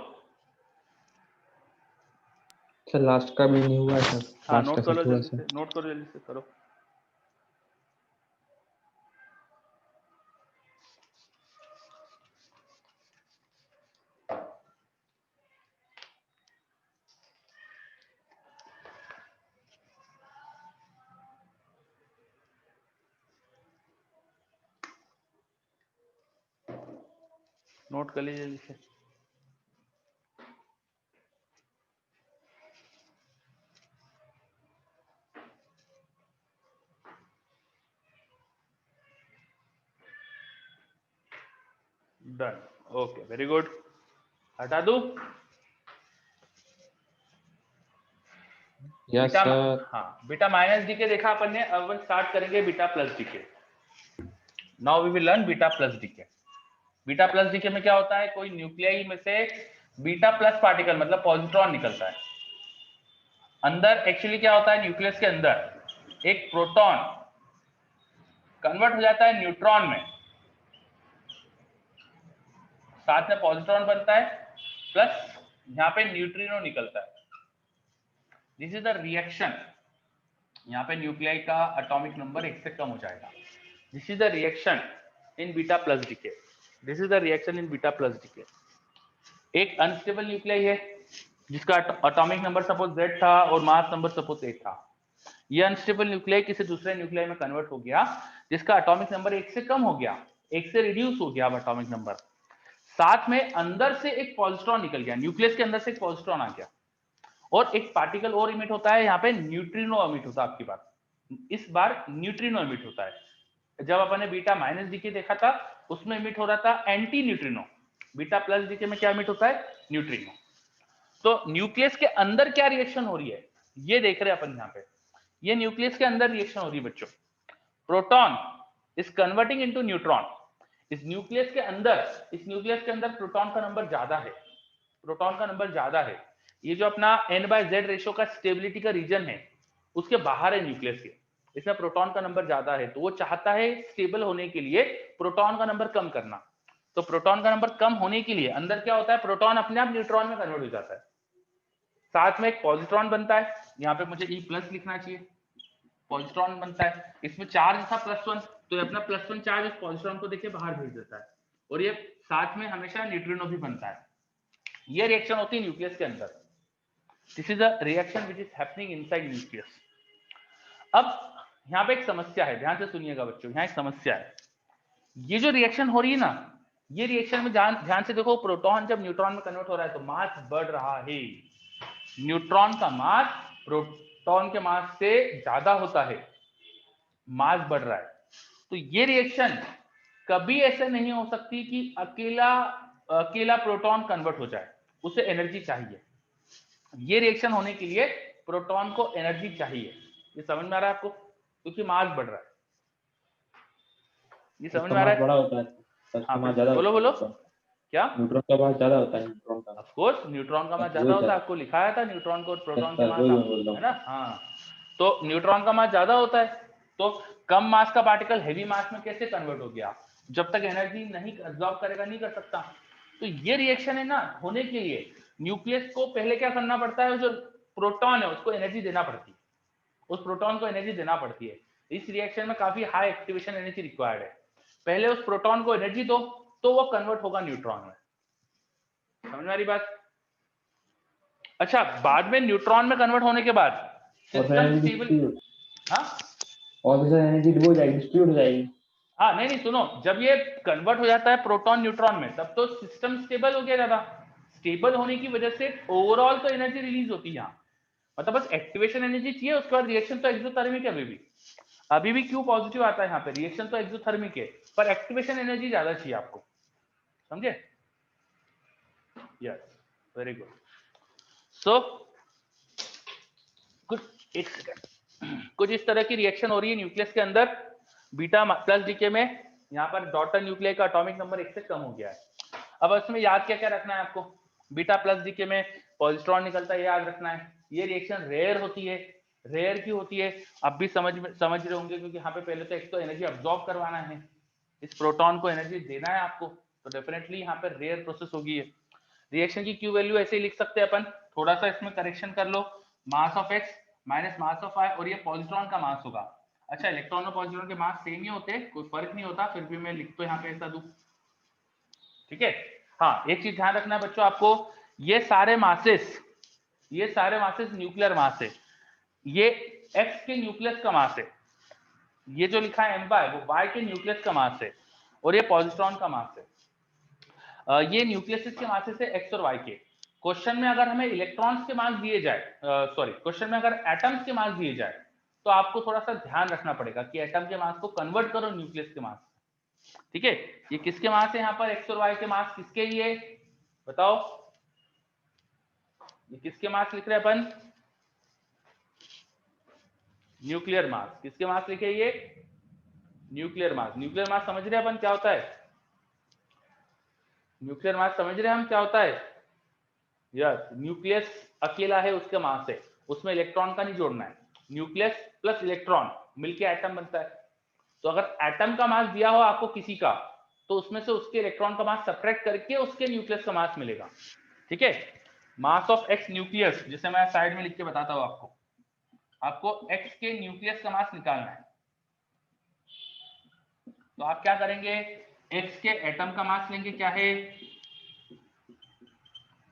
सर, लास्ट का भी नहीं हुआ है सर। हाँ, लास्ट नोट का करो सर थोड़ा जल्दी सा। से, नोट करो जल्दी से करो। नोट कर लीजिए जल्दी से। Done, okay, very good. हटा दूं? यस बीटा, सर। हाँ, बीटा माइनस डीके देखा अपन ने, अब स्टार्ट करेंगे beta plus decay. Now we will learn beta plus decay. Beta plus decay में क्या होता है, कोई न्यूक्लियाई में से बीटा प्लस पार्टिकल मतलब पॉजिट्रॉन निकलता है। अंदर एक्चुअली क्या होता है, न्यूक्लियस के अंदर एक प्रोटॉन कन्वर्ट हो जाता है न्यूट्रॉन में, साथ में पॉजिट्रॉन बनता है, प्लस यहाँ पे न्यूट्रिनो निकलता है। This is the reaction. यहाँ पे न्यूक्लियाई का एटॉमिक नंबर 1 से कम हो जाएगा। This is the reaction in beta plus decay. This is the reaction in beta plus decay. एक अनस्टेबल न्यूक्लियाई है जिसका एटॉमिक नंबर सपोज Z था और मास नंबर सपोज 8 था। ये अनस्टेबल न्यूक्लियाई किसी दूसरे न्यूक्लियाई में कन्वर्ट हो गया जिसका एटॉमिक नंबर 1 से कम हो गया, 1 से रिड्यूस हो गया एटॉमिक नंबर। साथ में अंदर से एक पॉजिट्रॉन निकल गया, न्यूक्लियस के अंदर से एक पॉजिट्रॉन आ गया और एक पार्टिकल और इमिट होता है, यहाँ पे न्यूट्रिनो इमिट होता है आपकी बात, इस बार न्यूट्रिनो इमिट होता है। जब अपन ने बीटा माइनस डीके देखा था उसमें इमिट हो रहा था antineutrino, beta plus decay में क्या इमिट होता है, न्यूट्रिनो। तो न्यूक्लियस के अंदर क्या रिएक्शन हो रही है ये देख रहे हैं अपन यहाँ पे। ये न्यूक्लियस के अंदर रिएक्शन हो रही है बच्चों, proton is converting into neutron. इस न्यूक्लियस के अंदर प्रोटॉन का नंबर ज्यादा है, प्रोटॉन का नंबर ज्यादा है। ये जो अपना n/z रेशियो का स्टेबिलिटी का रीजन है उसके बाहर है न्यूक्लियस के, इसमें प्रोटॉन का नंबर ज्यादा है, तो वो चाहता है स्टेबल होने के लिए प्रोटॉन का नंबर कम करना। तो प्रोटॉन का नंबर कम होने के लिए अंदर क्या होता है, प्रोटॉन अपने आप न्यूट्रॉन में कन्वर्ट हो जाता है, साथ में एक पॉजिट्रॉन बनता है, यहाँ पे मुझे E+ लिखना चाहिए, पॉजिट्रॉन बनता है, इसमें चार्ज था +1 तो ये अपना +1 चार्ज उस पॉजिट्रॉन को देके बाहर भेज देता है और ये साथ में हमेशा न्यूट्रिनो भी बनता है। ये रिएक्शन होती है न्यूक्लियस के अंदर। This is a reaction which is happening inside nucleus. अब यहाँ पे एक समस्या है, ध्यान से सुनिएगा बच्चों, यहाँ एक समस्या है। ये जो रिएक्शन हो रही है ना, ये रिएक्शन में ध्यान से देखो, प्रोटॉन जब न्यूट्रॉन में कन्वर्ट हो रहा है तो मास बढ़ रहा है, न्यूट्रॉन का मास प्रोटॉन के मास से ज्यादा होता है, मास बढ़ रहा है। तो ये रिएक्शन कभी ऐसे नहीं हो सकती कि अकेला प्रोटॉन कन्वर्ट हो जाए, उसे एनर्जी चाहिए। ये रिएक्शन होने के लिए प्रोटॉन को एनर्जी चाहिए। ये समझ में आ रहा है आपको, क्योंकि मास बढ़ रहा है। ये समझ में आ रहा है? बड़ा होता है, हाँ मास ज्यादा बोलो होता बोलो है। क्या? न्यूट्रॉन का मास ज्यादा होता है, न्यूट्रॉन का। ऑफ कोर्स न्यूट्रॉन का मास ज्यादा होता है, आपको लिखाया था न्यूट्रॉन को और प्रोटॉन के मास, है ना? हाँ, तो न्यूट्रॉन का मास ज्यादा होता है, तो कम मास का पार्टिकल हेवी मास में कैसे कन्वर्ट हो गया, जब तक एनर्जी नहीं एब्जॉर्ब करेगा नहीं कर सकता। तो ये रिएक्शन है ना, होने के लिए न्यूक्लियस को पहले क्या करना पड़ता है, जो प्रोटॉन है उसको एनर्जी देना पड़ती है, उस प्रोटॉन को एनर्जी देना पड़ती है। इस रिएक्शन में काफी हाई एक्टिवेशन एनर्जी रिक्वायर्ड है। पहले उस प्रोटॉन को एनर्जी दो तो वो कन्वर्ट होगा न्यूट्रॉन में। समझ में आ रही बात? अच्छा, बाद में न्यूट्रॉन में कन्वर्ट होने के बाद सिस्टम स्टेबल, हाँ और भी एनर्जी वो जाएगी, डिस्ट्रीब्यूट हो जाएगी। हाँ नहीं सुनो, जब ये कन्वर्ट हो जाता है प्रोटॉन न्यूट्रॉन में तब तो सिस्टम स्टेबल हो गया, ज्यादा स्टेबल होने की वजह से ओवरऑल तो एनर्जी रिलीज होती है यहाँ, मतलब बस एक्टिवेशन एनर्जी चाहिए, उसके बाद रिएक्शन तो एक्सोथर्मिक है। अभी भी क्यू पॉजिटिव आता है यहाँ पे, रिएक्शन तो एक्सोथर्मिक है पर एक्टिवेशन एनर्जी ज्यादा चाहिए आपको, समझे? Yes, very good. सो कुछ इस तरह की रिएक्शन हो रही है न्यूक्लियस के अंदर, बीटा प्लस डीके में। यहाँ पर डॉटर न्यूक्लियर का एटॉमिक नंबर 1 से कम हो गया है। अब इसमें याद क्या क्या रखना है आपको, बीटा प्लस डीके में पॉजिट्रॉन निकलता है, याद रखना है। ये रिएक्शन रेयर होती है, रेयर क्यों होती है आप भी समझ रहे होंगे, क्योंकि यहाँ पे पहले तो एक तो एनर्जी अब्सॉर्ब करवाना है, इस प्रोटॉन को एनर्जी देना है आपको, तो डेफिनेटली यहाँ पे रेयर प्रोसेस होगी है। रिएक्शन की क्यू वैल्यू ऐसे ही लिख सकते हैं अपन, थोड़ा सा इसमें करेक्शन कर लो, mass of x minus mass of y, और ये पॉजिट्रॉन का मास होगा। अच्छा, इलेक्ट्रॉन और पॉजिट्रॉन के मास सेम ही होते हैं, कोई फर्क नहीं होता, फिर भी मैं लिख तो यहाँ पे ऐसा दूं, ठीक है? हाँ, एक चीज ध्यान रखना है बच्चों आपको, ये सारे मासेस न्यूक्लियर मास है, ये x के न्यूक्लियस का मास है, ये जो लिखा है m वो y के न्यूक्लियस का मास है, और ये पॉजिट्रॉन का मास है। ये न्यूक्लियस के मासेस है x और y के। क्वेश्चन में अगर हमें इलेक्ट्रॉन्स के मास दिए जाए, क्वेश्चन में अगर एटम्स के मास दिए जाए तो आपको थोड़ा सा ध्यान रखना पड़ेगा कि एटम के मास को कन्वर्ट करो न्यूक्लियस के मास, ठीक है? ये किसके मास है यहाँ पर, x और y के मास किसके लिए बताओ, ये किसके मास लिख रहे हैं अपन, न्यूक्लियर मास। किसके मास लिखे, ये न्यूक्लियर मास। न्यूक्लियर मास समझ रहे हैं अपन क्या होता है, न्यूक्लियर मास समझ रहे हैं हम क्या होता है? यस, न्यूक्लियस अकेला है उसके मास है, उसमें इलेक्ट्रॉन का नहीं जोड़ना है, न्यूक्लियस प्लस इलेक्ट्रॉन मिलके एटम बनता है। तो अगर एटम का मास दिया हो आपको किसी का, तो उसमें से उसके इलेक्ट्रॉन का मास सब्ट्रैक्ट करके उसके न्यूक्लियस का मास मिलेगा, ठीक है? मास ऑफ एक्स न्यूक्लियस, जिसे मैं साइड में लिख के बताता हूं आपको एक्स के न्यूक्लियस का मास निकालना है। तो आप क्या करेंगे, X के एटम का मास लेंगे क्या है,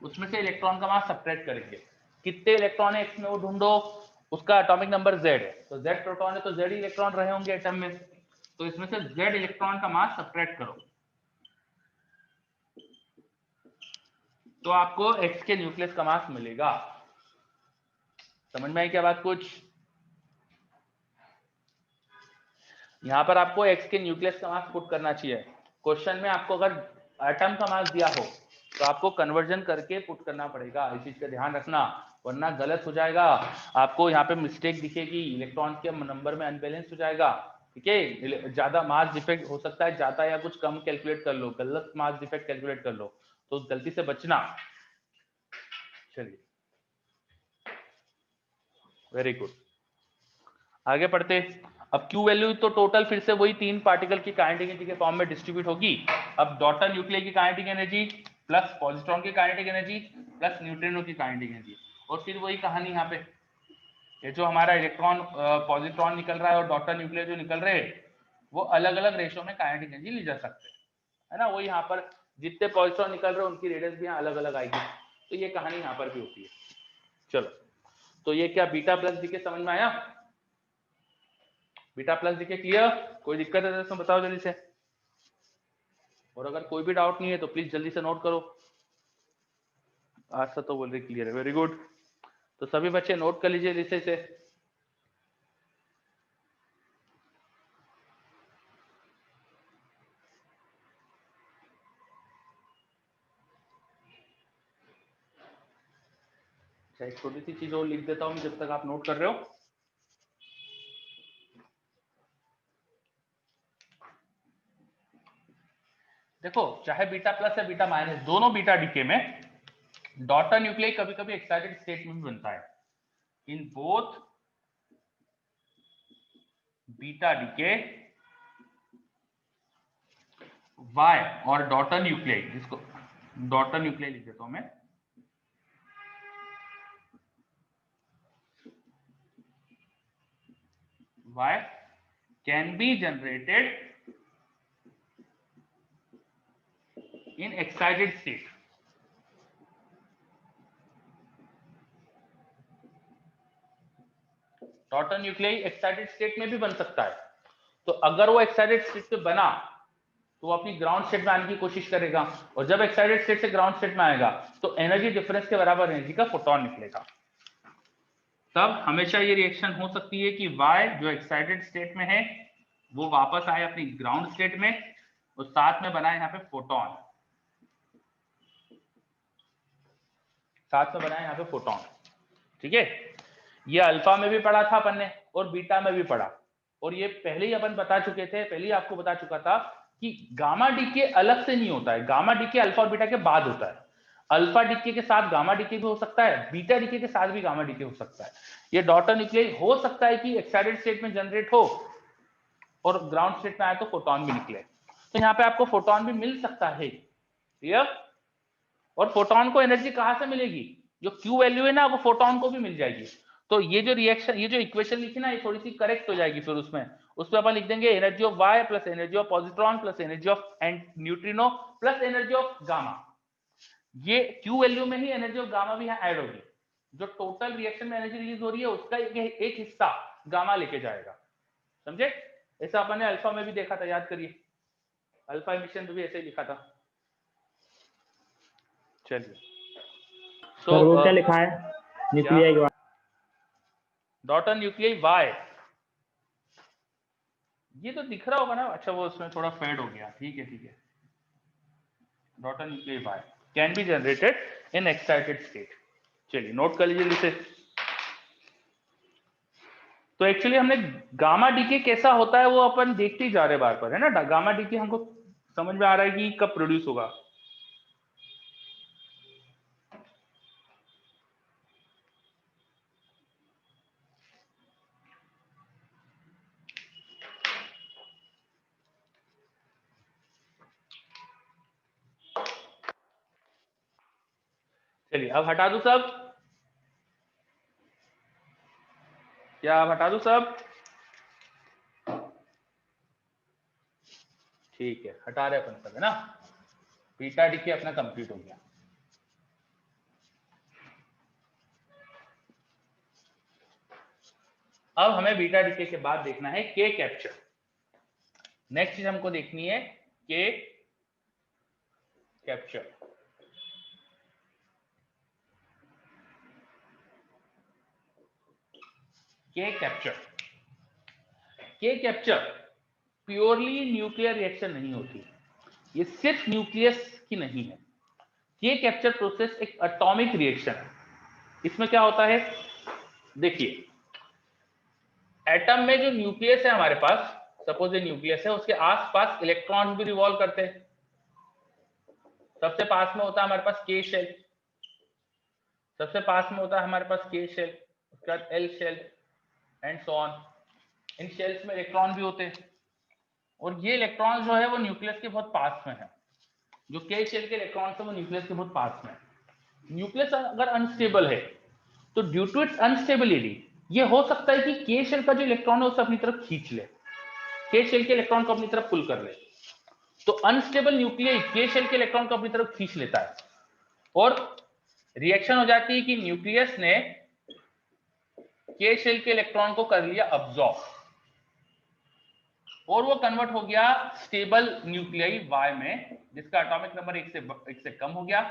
उसमें से इलेक्ट्रॉन का मास सब्ट्रैक्ट करेंगे, कितने इलेक्ट्रॉन है X में वो ढूंढो, उसका एटॉमिक नंबर Z है, तो Z प्रोटॉन है तो Z इलेक्ट्रॉन रहे होंगे एटम में, तो इसमें से Z इलेक्ट्रॉन का मास सब्ट्रैक्ट करो, तो आपको X के न्यूक्लियस का मास मिलेगा। समझ में आई क्या बात कुछ? यहां पर आपको X के न्यूक्लियस का मास पुट करना चाहिए। क्वेश्चन में आपको अगर एटम का मास दिया हो तो आपको कन्वर्जन करके पुट करना पड़ेगा, इस चीज का ध्यान रखना, वरना गलत हो जाएगा, आपको यहाँ पे मिस्टेक दिखेगी, इलेक्ट्रॉन के नंबर में अनबैलेंस हो जाएगा। ठीक है, ज्यादा मास डिफेक्ट हो सकता है, ज्यादा या कुछ कम कैलकुलेट कर लो, गलत मास डिफेक्ट कैलकुलेट कर लो, तो गलती से बचना। चलिए वेरी गुड, आगे पढ़ते। अब Q वैल्यू तो टोटल फिर से वही 3 पार्टिकल की काइनेटिक एनर्जी के फॉर्म में डिस्ट्रीब्यूट होगी। अब डॉटर न्यूक्लियर की काइनेटिक एनर्जी प्लस पॉजिट्रॉन की काइनेटिक एनर्जी प्लस न्यूट्रिनो की काइनेटिक एनर्जी, और फिर वही कहानी यहाँ पे, ये जो हमारा इलेक्ट्रॉन पॉजिट्रॉन निकल रहा है और डॉटर न्यूक्लियर जो निकल रहे हैं वो अलग अलग रेशो में काइनेटिक एनर्जी ली जा सकते हैं, है ना। वही यहाँ पर जितने पॉजिट्रॉन निकल रहे हैं उनकी रेडियस भी यहाँ अलग अलग आएगी, तो ये कहानी यहाँ पर भी होती है। चलो, तो ये क्या बीटा प्लस डीके समझ में आया? Beta plus decay clear? कोई दिक्कत है तो इसमें बताओ जल्दी से, और अगर कोई भी डाउट नहीं है तो प्लीज जल्दी से नोट करो। आज तो बोल रही क्लियर है, वेरी गुड, तो सभी बच्चे नोट कर लीजिए जैसे से। एक छोटी सी चीज और लिख देता हूँ जब तक आप नोट कर रहे हो। देखो, चाहे बीटा प्लस या बीटा माइनस, दोनों बीटा डीके में डॉटर न्यूक्लियर कभी कभी एक्साइटेड स्टेट में भी बनता है। In both beta decay Y और डॉटर न्यूक्लियर, जिसको डॉटर न्यूक्लियर लिख देता हूं मैं, Y can be generated in excited state. Daughter nuclei excited state में भी बन सकता है, तो अगर वो एक्साइटेड स्टेट में बना तो वो अपनी ग्राउंड स्टेट में आने की कोशिश करेगा, और जब एक्साइटेड स्टेट से ग्राउंड स्टेट में आएगा तो एनर्जी डिफरेंस के बराबर एनर्जी का फोटोन निकलेगा। तब हमेशा ये रिएक्शन हो सकती है कि Y जो एक्साइटेड स्टेट में है वो वापस आए अपनी ग्राउंड स्टेट में, और साथ में बनाए यहाँ पे फोटोन, साथ में बनाए यहाँ पे फोटोन। ठीक है, ये अल्फा में भी पढ़ा था अपन ने और बीटा में भी पढ़ा, और ये पहले ही अपन बता चुके थे, पहले ही आपको बता चुका था कि गामा डीके अलग से नहीं होता है, गामा डीके अल्फा और बीटा के बाद होता है। अल्फा डीके के साथ गामा डीके भी हो सकता है, बीटा डीके के साथ भी गामा डीके हो सकता है। ये डॉटर न्यूक्लियर हो सकता है कि एक्साइटेड स्टेट में जनरेट हो और ग्राउंड स्टेट में आए तो फोटोन भी निकले, तो यहाँ पे आपको फोटोन भी मिल सकता है। क्लियर? और फोटोन को एनर्जी कहां से मिलेगी? जो Q वैल्यू है ना वो फोटोन को भी मिल जाएगी। तो ये जो रिएक्शन, ये जो इक्वेशन लिखी ना, ये थोड़ी सी करेक्ट हो जाएगी। फिर उसमें अपन लिख देंगे energy of Y plus energy of positron plus energy of neutrino plus energy of gamma. ये Q वैल्यू में ही एनर्जी ऑफ गामा भी यहाँ ऐड होगी, जो टोटल रिएक्शन में एनर्जी रिलीज हो रही है उसका एक हिस्सा गामा लेके जाएगा। समझे? ऐसा अपन ने अल्फा में भी देखा था, याद करिए, अल्फा एमिशन में भी ऐसे ही लिखा था। चलिए, सर वो क्या लिखा है न्यूक्लियर के बाद? डॉटर न्यूक्लियर Y, ये तो दिख रहा होगा ना। अच्छा, वो उसमें थोड़ा फेड हो गया, ठीक है ठीक है। Daughter nuclear Y can be generated in excited state. चलिए नोट कर लीजिए इसे। तो एक्चुअली हमने गामा डीके कैसा होता है वो अपन देखते ही जा रहे बार पर, है ना। गामा डीके हमको समझ में आ रहा है कि कब प्रोड्यूस होगा। चलिए अब हटा दूं सब, क्या अब हटा दूं सब? ठीक है, हटा रहे अपन सब, है ना। बीटा डीके अपना कंप्लीट हो गया। अब हमें बीटा डीके के बाद देखना है के कैप्चर। नेक्स्ट चीज हमको देखनी है के capture. K capture purely nuclear reaction नहीं होती, ये सिर्फ न्यूक्लियस की नहीं है। के कैप्चर प्रोसेस एक एटॉमिक रिएक्शन है। इसमें क्या होता है, देखिए एटम में जो न्यूक्लियस है हमारे पास, सपोज ये न्यूक्लियस है, उसके आसपास इलेक्ट्रॉन्स भी रिवॉल्व करते हैं। सबसे पास में होता है हमारे पास के शेल, सबसे पास में होता है हमारे पास के शेल, उसके बाद L shell and so on. इन शेल्स में इलेक्ट्रॉन भी होते हैं, और ये इलेक्ट्रॉन जो है वो न्यूक्लियस के बहुत पास में है। जो के शेल के इलेक्ट्रॉन है वो न्यूक्लियस के बहुत पास में है। न्यूक्लियस अगर अनस्टेबल है तो ड्यू टू इट्स अनस्टेबिलिटी ये हो सकता है कि के शेल का जो इलेक्ट्रॉन है उसे अपनी तरफ खींच ले, के शेल के इलेक्ट्रॉन को अपनी तरफ पुल कर ले। तो अनस्टेबल न्यूक्लियस के शेल के इलेक्ट्रॉन को अपनी तरफ खींच लेता है, और रिएक्शन हो जाती है कि न्यूक्लियस ने के शेल के इलेक्ट्रॉन को कर लिया अब्सॉर्ब, और वो कन्वर्ट हो गया स्टेबल न्यूक्लियाई Y में, जिसका एटॉमिक नंबर एक से कम हो गया।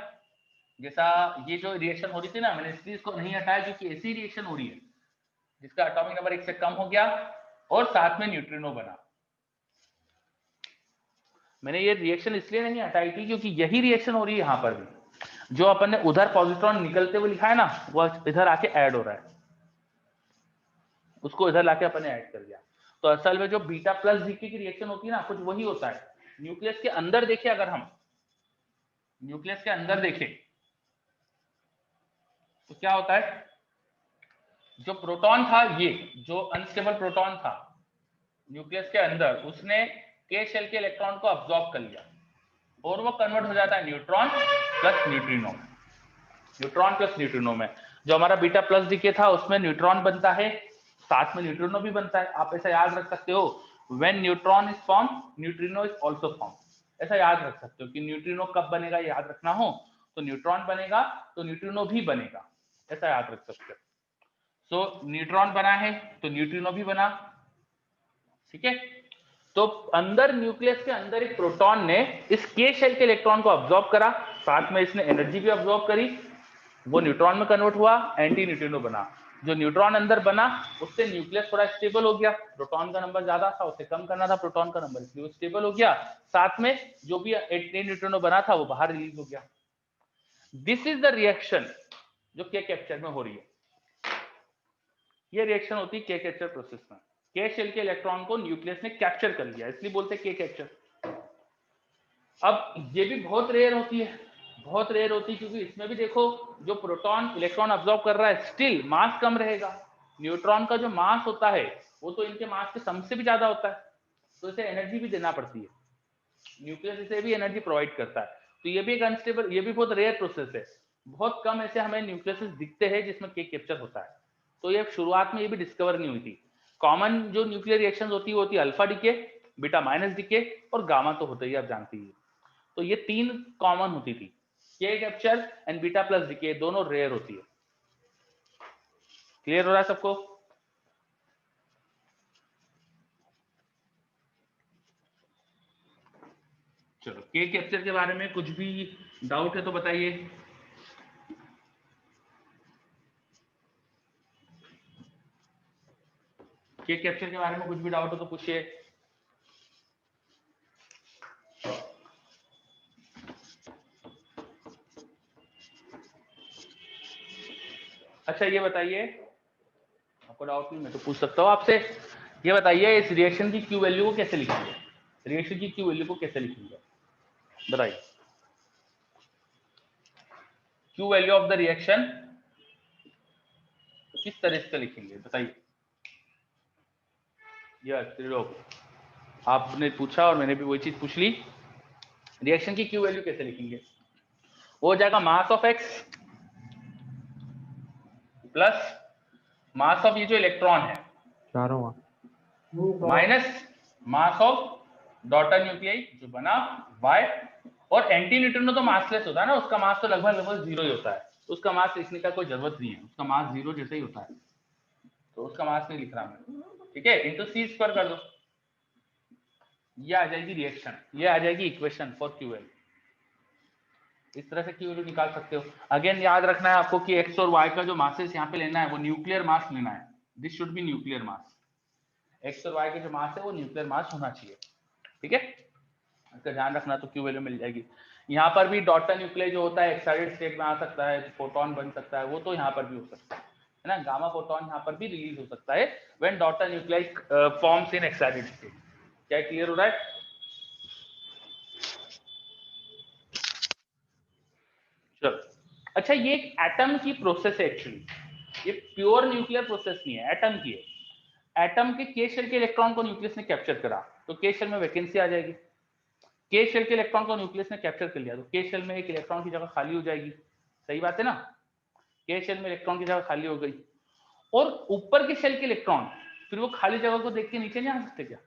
जैसा ये जो रिएक्शन हो रही थी ना, मैंने इसलिए इसको नहीं हटाया क्योंकि ऐसी रिएक्शन हो रही है जिसका एटॉमिक नंबर 1 से कम हो गया और साथ में न्यूट्रिनो बना। मैंने ये रिएक्शन इसलिए नहीं हटाई थी क्योंकि यही रिएक्शन हो रही है यहाँ पर भी। जो अपन ने उधर पॉजिट्रॉन निकलते हुए लिखा है ना, वो इधर आके ऐड हो रहा है, उसको इधर लाके अपन ने ऐड कर दिया। तो असल में जो बीटा प्लस डीके की रिएक्शन होती है ना, कुछ वही होता है। न्यूक्लियस के अंदर देखें, अगर हम न्यूक्लियस के अंदर देखें तो क्या होता है, जो प्रोटॉन था, ये जो अनस्टेबल प्रोटॉन था न्यूक्लियस के अंदर, उसने के शेल के इलेक्ट्रॉन को अब्सॉर्ब कर लिया, और वो कन्वर्ट हो जाता है neutron plus neutrino, neutron plus neutrino में। जो हमारा बीटा प्लस डीके था उसमें न्यूट्रॉन बनता है, साथ में न्यूट्रिनो भी बनता है। आप ऐसा याद रख सकते हो, when neutron is form neutrino is also form. ऐसा याद रख सकते हो कि न्यूट्रिनो कब बनेगा, याद रखना हो तो न्यूट्रॉन बनेगा तो न्यूट्रिनो भी बनेगा, ऐसा याद रख सकते हो। सो न्यूट्रॉन बना है तो न्यूट्रिनो भी बना, ठीक है। तो अंदर न्यूक्लियस के अंदर एक प्रोटॉन ने इस के शेल के इलेक्ट्रॉन को अब्सॉर्ब करा, साथ में इसने एनर्जी भी अब्सॉर्ब करी, वो न्यूट्रॉन में कन्वर्ट हुआ, एंटी न्यूट्रिनो बना। जो न्यूट्रॉन अंदर बना उससे न्यूक्लियस थोड़ा स्टेबल हो गया, प्रोटॉन का नंबर ज्यादा था, उसे कम करना था प्रोटॉन का नंबर, इसलिए वो स्टेबल हो गया। साथ में जो भी एंटी न्यूट्रिनो बना था वो बाहर रिलीज हो गया। दिस इज द रिएक्शन जो के कैप्चर में हो रही है। ये रिएक्शन होती है के कैप्चर प्रोसेस में। के शेल के इलेक्ट्रॉन को न्यूक्लियस ने कैप्चर कर लिया, इसलिए बोलते हैं के कैप्चर। अब ये भी बहुत रेयर होती है, बहुत रेयर होती है, क्योंकि इसमें भी देखो जो प्रोटॉन इलेक्ट्रॉन अब्सॉर्ब कर रहा है स्टिल मास कम रहेगा। न्यूट्रॉन का जो मास होता है वो तो इनके मास के सम से भी ज्यादा होता है, तो इसे एनर्जी भी देना पड़ती है, न्यूक्लियस इसे भी एनर्जी प्रोवाइड करता है। तो ये भी एक अनस्टेबल, ये भी बहुत रेयर प्रोसेस है। बहुत कम ऐसे हमें न्यूक्लियस दिखते हैं जिसमें के कैप्चर होता है। तो ये शुरुआत में ये भी डिस्कवर नहीं हुई थी। कॉमन जो न्यूक्लियर रिएक्शन होती है alpha decay, beta minus decay और गामा तो होता ही, आप जानती है। तो ये तीन कॉमन होती थी, K capture and beta plus decay, दोनों रेयर होती है। क्लियर हो रहा है सबको? चलो, के कैप्चर के बारे में कुछ भी डाउट है तो बताइए। के कैप्चर के बारे में कुछ भी डाउट हो तो पूछिए। अच्छा ये बताइए, आपको डाउट नहीं मैं तो पूछ सकता हूँ आपसे, ये बताइए इस रिएक्शन की क्यू वैल्यू को कैसे लिखेंगे? रिएक्शन की क्यू वैल्यू को कैसे लिखेंगे बताइए? Q value of the reaction किस तरह से लिखेंगे बताइए? यस लोग, आपने पूछा और मैंने भी वही चीज पूछ ली। रिएक्शन की क्यू वैल्यू कैसे लिखेंगे? वो हो जाएगा mass of x plus mass of ये जो इलेक्ट्रॉन है चारों minus mass of daughter nuclei जो बना Y, और एंटी न्यूट्रिनो तो मासलेस होता है ना, उसका मास तो लगभग 0 ही होता है, तो उसका मास लिखने का कोई जरूरत नहीं है, उसका मास 0 जैसे ही होता है, तो उसका मास नहीं लिख रहा मैं, ठीक है। इंटू सी स्क्वायर कर दो, ये आ जाएगी रिएक्शन, ये आ जाएगी इक्वेशन फॉर क्यूएल। इस तरह से क्यूएल निकाल सकते हो। अगेन याद रखना है आपको कि एक्स और वाई का जो मासेस यहाँ पे लेना है वो न्यूक्लियर मास लेना है, this should be nuclear mass, x और वाई के जो मास है वो न्यूक्लियर मास होना चाहिए, ठीक है, इसका ध्यान रखना, तो क्यू वैल्यू मिल जाएगी। यहाँ पर भी डॉटर न्यूक्लियर जो होता है एक्साइटेड स्टेट में आ सकता है, फोटोन बन सकता है, वो तो यहाँ पर भी हो सकता है ना, गामा फोटोन यहाँ पर भी रिलीज हो सकता है when daughter nuclear forms in excited state. क्या क्लियर हो रहा है? चलो, अच्छा ये एक एटम की प्रोसेस है एक्चुअली, ये प्योर न्यूक्लियर प्रोसेस नहीं है, एटम की है। एटम के के शेल के इलेक्ट्रॉन को न्यूक्लियस ने कैप्चर करा तो के शेल में वैकेंसी आ जाएगी, के शेल के इलेक्ट्रॉन को न्यूक्लियस ने कैप्चर कर लिया तो के शेल में एक इलेक्ट्रॉन की जगह खाली हो जाएगी, सही बात है ना, के शेल में इलेक्ट्रॉन की जगह खाली हो गई, और ऊपर के शेल के इलेक्ट्रॉन फिर वो खाली जगह को देख के नीचे नहीं आ सकते क्या,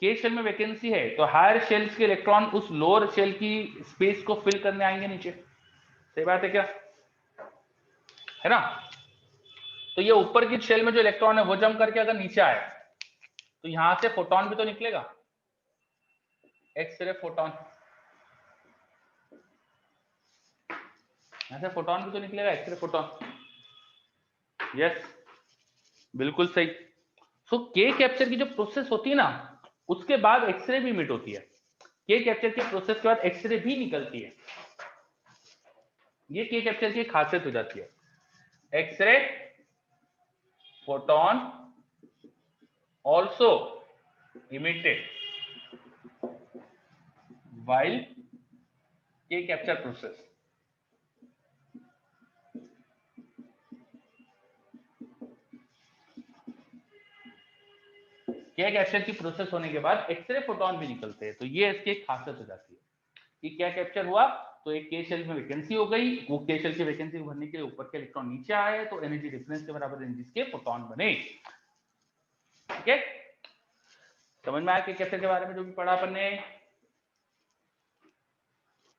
के शेल में वैकेंसी है तो हायर शेल्स के इलेक्ट्रॉन उस लोअर शेल की स्पेस को फिल करने आएंगे नीचे, सही बात है क्या, है ना। तो ये ऊपर की शेल में जो इलेक्ट्रॉन है वो जम करके अगर नीचे आए तो यहां से फोटोन भी तो निकलेगा, एक्सरे फोटोन, यहां से फोटोन भी तो निकलेगा, एक्सरे फोटोन, यस बिल्कुल सही। सो के कैप्चर की जो प्रोसेस होती है ना उसके बाद एक्सरे भी इमिट होती है, के कैप्चर की प्रोसेस के बाद एक्सरे भी निकलती है, ये के कैप्चर की खासियत हो जाती है, x ray photon also emitted while K capture process। K capture की प्रोसेस होने के बाद एक्सरे फोटोन भी निकलते हैं, तो ये इसकी एक खासियत हो जाती है कि क्या कैप्चर हुआ तो एक के शेल में वैकेंसी हो गई, वो के शेल की वैकेंसी भरने के लिए ऊपर के इलेक्ट्रॉन नीचे आए तो एनर्जी डिफरेंस के बराबर एनर्जी के फोटोन बने, ठीक है। समझ में आया कि कैसे के बारे में जो भी पढ़ा अपन ने,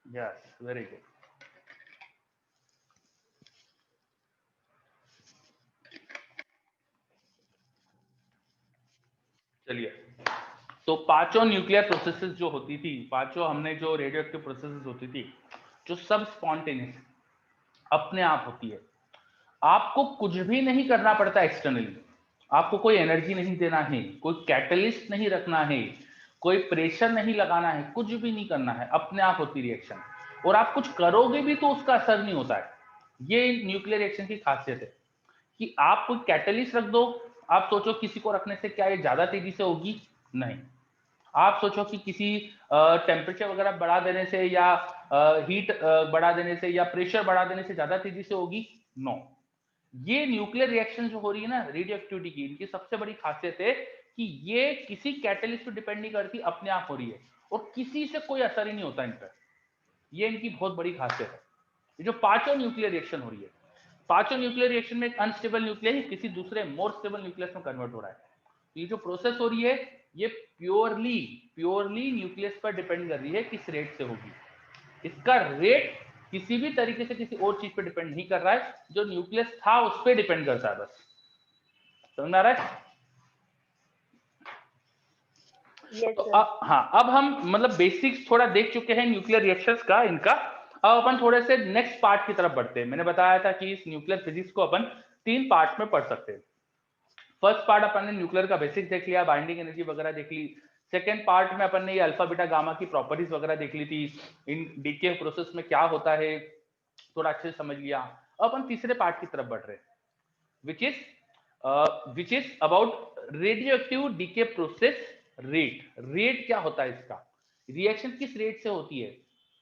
यस वेरी गुड। चलिए, तो पांचों न्यूक्लियर प्रोसेसेस जो होती थी, पांचों हमने जो रेडियो एक्टिव प्रोसेसेस होती थी जो सब स्पॉन्टेनियस अपने आप होती है, आपको कुछ भी नहीं करना पड़ता एक्सटर्नली, आपको कोई एनर्जी नहीं देना है, कोई कैटलिस्ट नहीं रखना है, कोई प्रेशर नहीं लगाना है, कुछ भी नहीं करना है, अपने आप होती रिएक्शन, और आप कुछ करोगे भी तो उसका असर नहीं होता है। ये टेम्परेचर रिएक्शन की खासियत है कि आप कोई कैटलिस्ट रख दो, आप सोचो किसी को रखने से क्या ये ज्यादा तेजी से होगी, नहीं, आप सोचो कि किसी टेम्परेचर वगैरह बढ़ा देने से या हीट बढ़ा देने से या प्रेशर बढ़ा देने से ज्यादा तेजी से होगी, नो। ये न्यूक्लियर रिएक्शन जो हो रही है ना रेडियो एक्टिविटी की, इनकी सबसे बड़ी खासियत है कि ये किसी कैटलिस्ट पे डिपेंड नहीं करती, अपने आप हो रही है और किसी से कोई असर ही नहीं होता इन पर, ये इनकी बहुत बड़ी खासियत है। ये जो पांचों न्यूक्लियर रिएक्शन हो रही है, पांचों न्यूक्लियर रिएक्शन में एक अनस्टेबल न्यूक्लियर किसी दूसरे मोर स्टेबल न्यूक्लियस में कन्वर्ट हो रहा है, ये जो प्रोसेस हो रही है ये प्योरली न्यूक्लियस पर डिपेंड कर रही है किस रेट से होगी, इसका रेट किसी भी तरीके से किसी और चीज पे डिपेंड नहीं कर रहा है, जो न्यूक्लियस था उस पर डिपेंड करता है, बस समझ में आ रहा है। Yes, तो sir. हाँ, अब हम मतलब बेसिक्स थोड़ा देख चुके हैं न्यूक्लियर रिएक्शंस का इनका, अब अपन थोड़े से नेक्स्ट पार्ट की तरफ बढ़ते हैं। मैंने बताया था कि इस न्यूक्लियर फिजिक्स को अपन 3 पार्ट में पढ़ सकते हैं। फर्स्ट पार्ट अपन ने न्यूक्लियर का बेसिक देख लिया, बाइंडिंग एनर्जी वगैरह देख ली। सेकेंड पार्ट में अपन ने ये अल्फा बीटा गामा की प्रॉपर्टीज वगैरह देख ली थी, इन डीके प्रोसेस में क्या होता है थोड़ा अच्छे से समझ लिया। अब अपन तीसरे पार्ट की तरफ बढ़ रहे हैं, which is about radioactive decay process rate क्या होता है इसका, रिएक्शन किस रेट से होती है,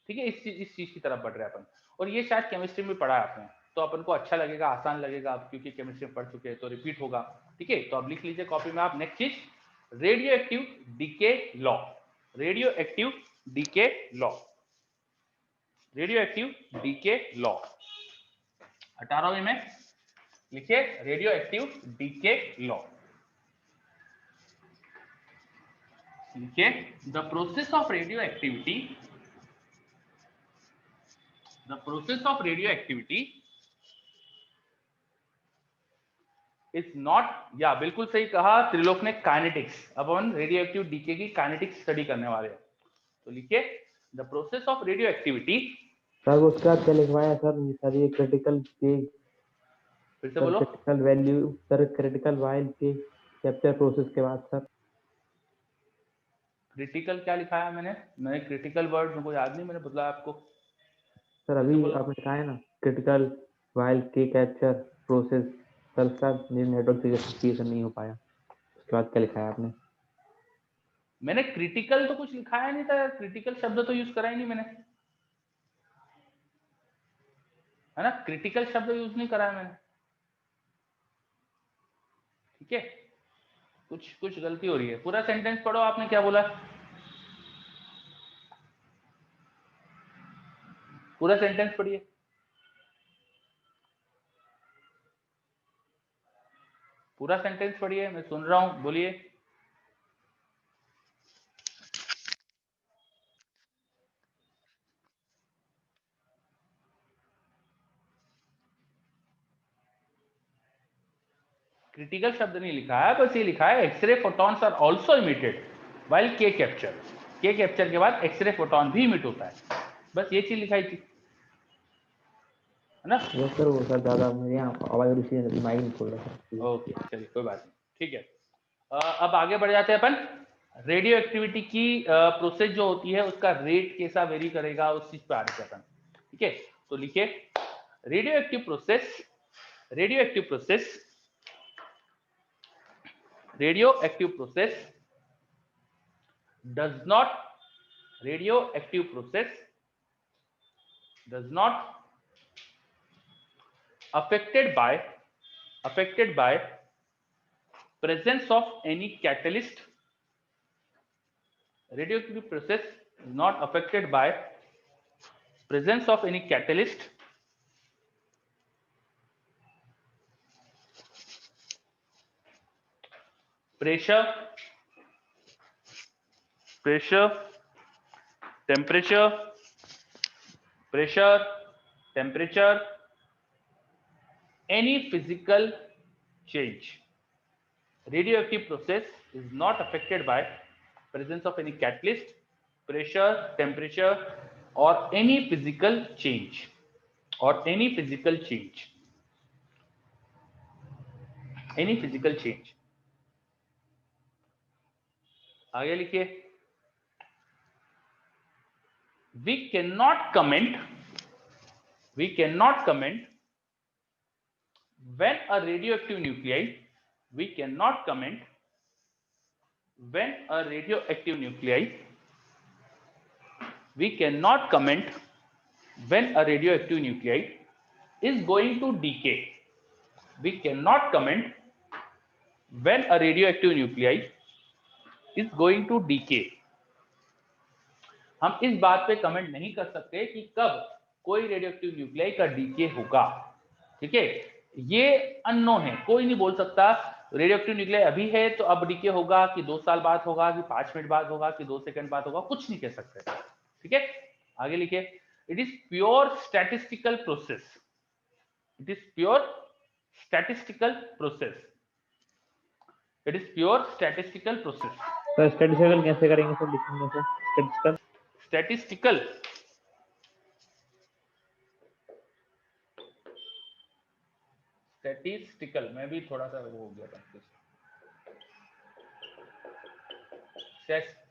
ठीक है, इस चीज की तरफ बढ़ रहे हैं अपन। और ये शायद केमिस्ट्री में पढ़ा है आपने, तो अपन को अच्छा लगेगा, आसान लगेगा, आप क्योंकि केमिस्ट्री में पढ़ चुके हैं तो रिपीट होगा, ठीक है। तो अब लिख लीजिए कॉपी में आप, नेक्स्ट चीज radioactive decay law, radioactive decay law, radioactive decay law 18वीं में लिखिए रेडियो एक्टिव डीके लॉ। देखिए, the process of radioactivity is not, या बिल्कुल सही कहा त्रिलोक ने, काइनेटिक्स। अब हम रेडियो एक्टिव डीके की काइनेटिक्स स्टडी करने वाले हैं। तो लिखिए, the process of radioactivity. Sir उसके बाद क्या लिखवाया सर ये क्रिटिकल के, फिर से सर बोलो। Critical value, sir critical while के कैप्चर प्रोसेस के बाद सर क्रिटिकल क्या लिखा है मैंने क्रिटिकल वर्ड मेरे को याद नहीं, मैंने बदला आपको। सर फिर से अभी बोलो। आपने कहा है ना क्रिटिकल वाइल के कैप्चर प्रोसेस, सर उसका नेटवर्क सिग्निफिकेशन नहीं हो पाया, उसके बाद क्या लिखा है आपने? मैंने क्रिटिकल तो कुछ लिखाया नहीं था, क्रिटिकल शब्द तो यूज करा ही नहीं मैंने, है ना। क्रिटिकल शब्द यूज नहीं करा है मैंने, ठीक है। कुछ गलती हो रही है। पूरा सेंटेंस पढ़ो, आपने क्या बोला, पूरा सेंटेंस पढ़िए। पूरा सेंटेंस पढ़िए, मैं सुन रहा हूं, बोलिए। क्रिटिकल शब्द नहीं लिखा है, बस ये लिखा है X ray photons are also emitted while K capture. K capture के बाद एक्सरे फोटॉन भी इमिट होता है, बस ये चीज लिखाई थी, है ना। वो सर ज्यादा मेरे यहाँ आवाज रुचि माइक नहीं खोल रहा सर। ओके, चलिए कोई बात नहीं, ठीक है। अब आगे बढ़ जाते हैं अपन। रेडियो एक्टिविटी की प्रोसेस जो होती है उसका रेट कैसा वेरी करेगा, उस चीज पे आ रहे अपन, ठीक है। तो लिखिए, radio active process does not affected by presence of any catalyst. Radioactive process is not affected by presence of any catalyst, pressure, temperature, any physical change. Radioactive process is not affected by presence of any catalyst, pressure, temperature, or any physical change. आगे लिखिए, we cannot comment when a radioactive nuclei is going to decay. We cannot comment when a radioactive nuclei is going to decay. हम इस बात पे comment नहीं कर सकते कि कब कोई रेडियोएक्टिव न्यूक्लियाई का डीके होगा, ठीक है। ये अननोन है, कोई नहीं बोल सकता रेडियोएक्टिव न्यूक्लियाई अभी है तो अब डीके होगा, कि 2 साल बाद होगा, कि 5 मिनट बाद होगा, कि 2 सेकंड बाद होगा, कुछ नहीं कह सकते, ठीक है। आगे लिखिए, it is pure statistical process. It is pure statistical process. Sir statistical कैसे करेंगे सर, लिखेंगे सर स्टैटिस्टिकल मैं भी थोड़ा सा वो हो गया था।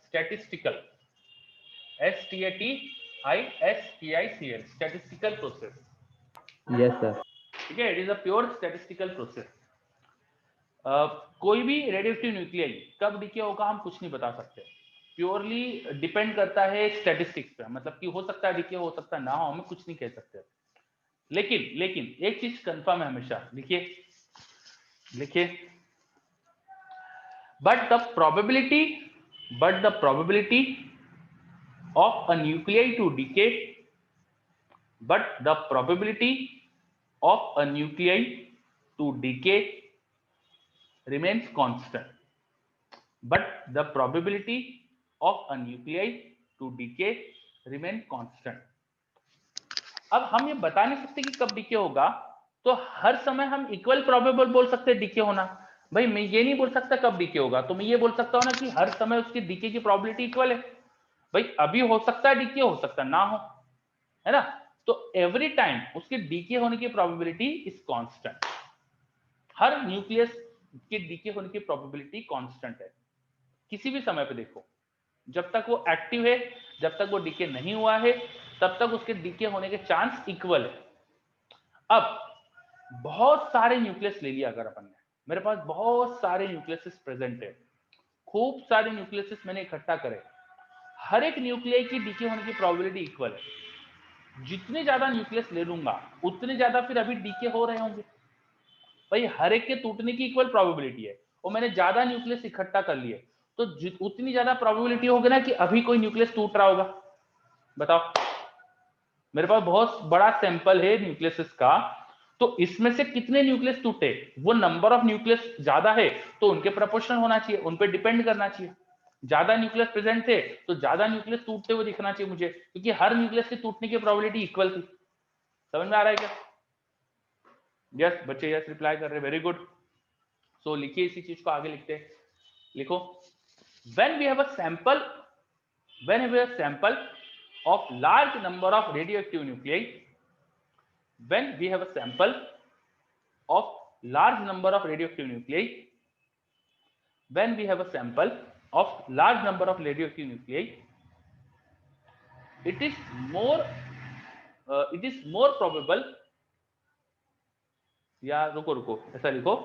Statistical, STATISTICL, statistical process. Yes sir. ठीक है, it is a pure statistical process. कोई भी रेडियोएक्टिव न्यूक्लियाई कब डीके होगा हम कुछ नहीं बता सकते, प्योरली डिपेंड करता है स्टैटिस्टिक्स पे, मतलब कि हो सकता है डीके, हो सकता है ना हो, हम कुछ नहीं कह सकते। लेकिन एक चीज कंफर्म है हमेशा, लिखिए, but the probability of a nuclei to decay remains constant. But the probability of a nuclei to decay remain constant. अब हम ये बता नहीं सकते कि कब डीके होगा, तो हर समय हम इक्वल प्रोबेबल बोल सकते हैं डीके होना। भाई मैं ये नहीं बोल सकता कब डीके होगा, तो मैं ये बोल सकता हूँ ना कि हर समय उसकी डीके की प्रोबेबिलिटी इक्वल है। भाई अभी हो सकता है डीके, हो सकता है ना हो, है ना। तो एवरी टाइम उसके डीके होने की probability is constant. Her nucleus के डीके होने की प्रोबेबिलिटी कांस्टेंट है किसी भी समय पे। देखो जब तक वो एक्टिव है, जब तक वो डीके नहीं हुआ है, तब तक उसके डीके होने के चांस इक्वल है। अब बहुत सारे न्यूक्लियस ले लिया अगर अपन ने, मेरे पास बहुत सारे न्यूक्लियस प्रेजेंट है, खूब सारे न्यूक्लियस मैंने इकट्ठा करे, हर एक न्यूक्लियस की डीके होने की प्रोबेबिलिटी इक्वल है। जितने ज्यादा न्यूक्लियस ले लूंगा उतने ज्यादा फिर अभी डीके हो रहे होंगे। भाई हर एक के टूटने की इक्वल प्रोबेबिलिटी है, और मैंने ज्यादा न्यूक्लियस इकट्ठा कर लिए तो उतनी ज्यादा प्रोबेबिलिटी होगी ना कि अभी कोई न्यूक्लियस टूट रहा होगा। बताओ, मेरे पास बहुत बड़ा सैंपल है न्यूक्लियस का, तो इसमें से कितने न्यूक्लियस टूटे, वो नंबर ऑफ न्यूक्लियस ज्यादा है तो उनके प्रोपोर्शनल होना चाहिए, उन पे डिपेंड करना चाहिए। ज्यादा न्यूक्लियस प्रेजेंट थे तो ज्यादा न्यूक्लियस टूटते हुए दिखना चाहिए मुझे, क्योंकि हर न्यूक्लियस के टूटने की प्रोबेबिलिटी इक्वल थी। समझ में आ रहा है क्या? यस बच्चे यस रिप्लाई कर रहे हैं, वेरी गुड। सो लिखिए इसी चीज को आगे लिखते हैं, लिखो when we have a sample of large number of radioactive nuclei, when we have a sample of large number of radioactive nuclei, when we have a sample of large number of radioactive nuclei, it is more probable, या रुको ऐसा लिखो,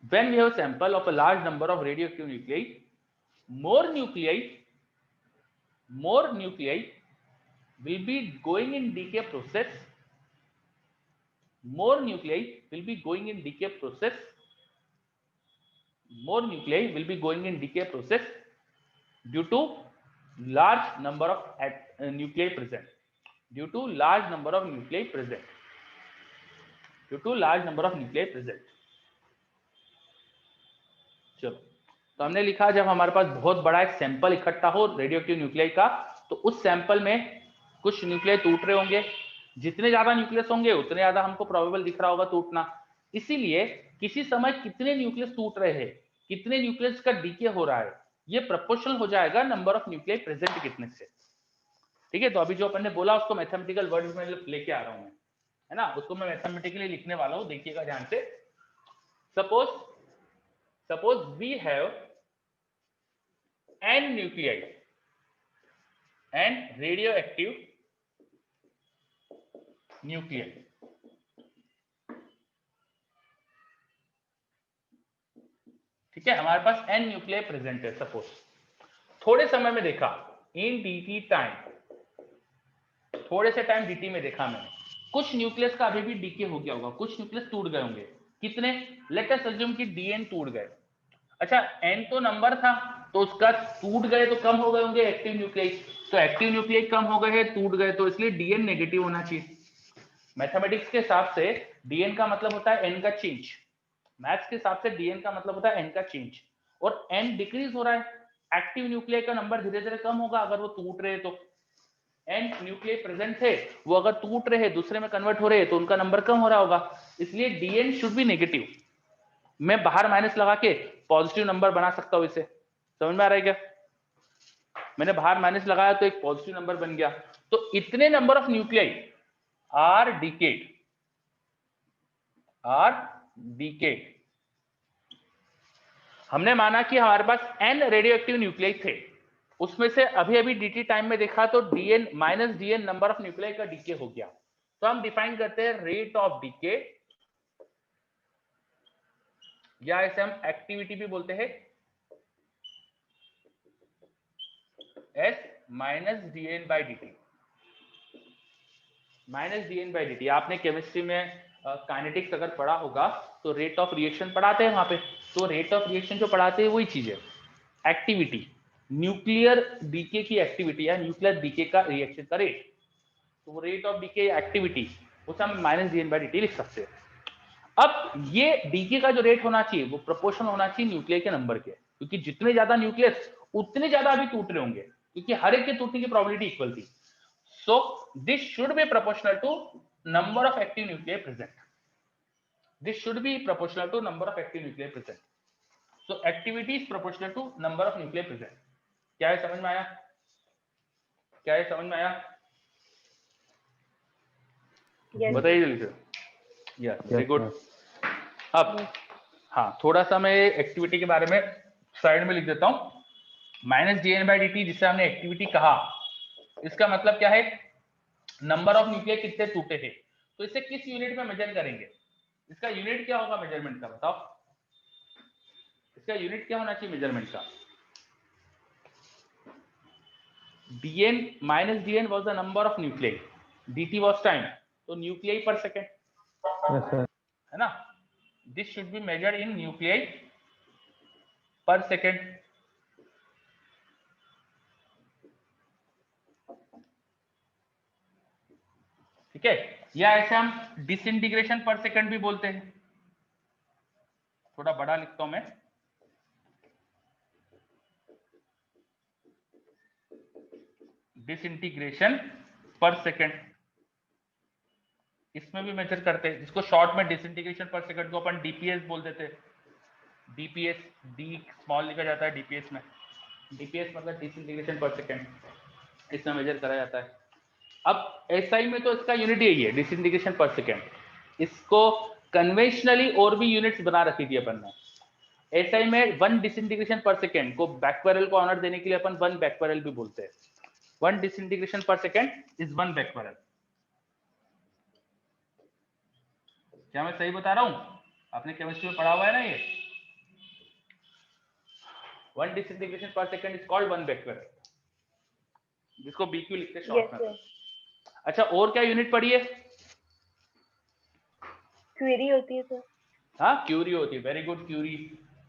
when we have a sample of a large number of radioactive nuclei, more nuclei will be going in decay process, more nuclei will be going in decay process, more nuclei will be going in decay process due to large number of nuclei present, due to large number of nuclei present, due to large number of nuclei present। चलो, तो हमने लिखा जब हमारे पास बहुत बड़ा एक sample इकट्ठा हो रेडियोएक्टिव न्यूक्लियाई का, तो उस सैंपल में कुछ न्यूक्लियाई टूट रहे होंगे, जितने ज्यादा न्यूक्लियस होंगे उतने ज्यादा हमको प्रोबेबल दिख रहा होगा टूटना। इसीलिए किसी समय कितने न्यूक्लियस टूट रहे हैं, कितने न्यूक्लियस का डीके हो रहा है, ये प्रोपोर्शनल हो जाएगा नंबर ऑफ न्यूक्लियाई प्रेजेंट कितने से। ठीक है, तो अभी जो अपन ने बोला उसको मैथमेटिकल वर्ड में लेके आ रहा हूं मैं, है ना, उसको मैं मैथमेटिकली लिखने वाला हूं, देखिएगा ध्यान से। suppose we have n nuclei and radioactive nuclei, ठीक है, हमारे पास n न्यूक्लियाई प्रेजेंट है। सपोज थोड़े समय में देखा इन dt टाइम, थोड़े से टाइम dt में देखा मैंने, कुछ न्यूक्लियस का अभी भी डीके हो गया होगा, कुछ न्यूक्लियस टूट गए होंगे। कितने? लेट अस अज्यूम कि dn टूट गए। अच्छा n तो नंबर था, तो उसका टूट गए तो कम हो गए होंगे एक्टिव न्यूक्लियाई, तो एक्टिव न्यूक्लियाई कम हो गए हैं, टूट गए, तो इसलिए dn नेगेटिव होना चाहिए। मैथमेटिक्स के हिसाब से dn का मतलब होता है n का चेंज, मैथ्स के हिसाब से dn का मतलब होता है n का चेंज, और n डिक्रीज हो रहा है, एक्टिव न्यूक्लियाई का नंबर धीरे धीरे कम होगा अगर वो टूट रहे तो। n न्यूक्लियाई प्रेजेंट है, वो अगर टूट रहे हैं, दूसरे में कन्वर्ट हो रहे हैं, तो उनका नंबर कम हो रहा होगा, इसलिए dn शुड बी नेगेटिव। मैं बाहर माइनस लगा के पॉजिटिव नंबर बना सकता हूं इसे। समझ में आ रहा है क्या? मैंने बाहर माइनस लगाया तो एक पॉजिटिव नंबर बन गया। तो इतने number of nuclei are decayed. हमने माना कि हमारे पास n रेडियोएक्टिव न्यूक्लियाई थे, उसमें से अभी अभी dt टाइम में देखा तो dn minus dn number of nuclei का डीके हो गया। तो हम डिफाइन करते हैं रेट ऑफ डीके, या इसे हम एक्टिविटी भी बोलते हैं, S minus dn by dt, minus dn by dt। आपने केमिस्ट्री में काइनेटिक्स अगर पढ़ा होगा तो रेट ऑफ रिएक्शन पढ़ाते हैं वहां पे, तो रेट ऑफ रिएक्शन जो पढ़ाते हैं वही चीज है। एक्टिविटी, न्यूक्लियर डीके की एक्टिविटी या न्यूक्लियर डीके का रिएक्शन का रेट, तो रेट ऑफ डीके एक्टिविटी उसे हम माइनस dn बाई dt लिख सकते हैं। अब ये डीके का जो रेट होना चाहिए वो प्रोपोर्शनल होना चाहिए न्यूक्लियर के नंबर के, क्योंकि जितने ज्यादा न्यूक्लियस उतने ज्यादा अभी टूट रहे होंगे क्योंकि हर एक के टूटने की प्रोबेबिलिटी इक्वल थी. So this should be proportional to number of active nuclei present. This should be proportional to number of active nuclei present. So activity is proportional to number of nuclei present. क्या है, समझ में आया? क्या है, समझ में आया? Yes. बताइए जल्दी से. Yeah, very good. अब हाँ, थोड़ा सा मैं एक्टिविटी के बारे में साइड में लिख देता हूँ. -dn/dt जिसे हमने एक्टिविटी कहा, इसका मतलब क्या है? नंबर ऑफ न्यूक्लियर कितने टूटे हैं. तो इसे किस यूनिट में मेजर करेंगे? इसका यूनिट क्या होगा मेजरमेंट का, बताओ. इसका यूनिट क्या होना चाहिए मेजरमेंट का? dn -dn was the number of nuclei, dt was time, तो nuclei per second. Yes, sir. है ना? This should be measured in nuclei per second. ठीक है, या ऐसे हम डिसइंटीग्रेशन पर सेकंड भी बोलते हैं. थोड़ा बड़ा लिखता हूं मैं. डिसइंटीग्रेशन पर सेकंड, इसमें भी मेजर करते हैं, जिसको शॉर्ट में डिसइंटीग्रेशन पर सेकंड को अपन डीपीएस बोल देते हैं. डीपीएस, डी स्मॉल लिखा जाता है डीपीएस में. डीपीएस मतलब डिसइंटीग्रेशन पर सेकंड, इसमें मेजर करा जाता है. अब एसआई में तो इसका यूनिट यही है, डिसइंटीग्रेशन पर सेकंड. इसको कन्वेंशनली और भी यूनिट्स बना रखी थी अपन ने. एसआई में 1 डिसइंटीग्रेशन पर सेकंड को बैकवैरल को ऑनर देने के लिए अपन 1 बैकवैरल भी बोलते हैं. 1 डिसइंटीग्रेशन पर सेकंड इज 1 बैकवैरल. क्या मैं सही बता रहा हूं? आपने केमिस्ट्री में पढ़ा हुआ है ना ये. 1 डिसइंटीग्रेशन पर सेकंड इज कॉल्ड 1 बैकवैरल, जिसको बीक्यू लिखते हैं शॉर्ट में. अच्छा, और क्या यूनिट पढ़ी है? क्यूरी होती है सर. हाँ, क्यूरी होती है. Very good. क्यूरी,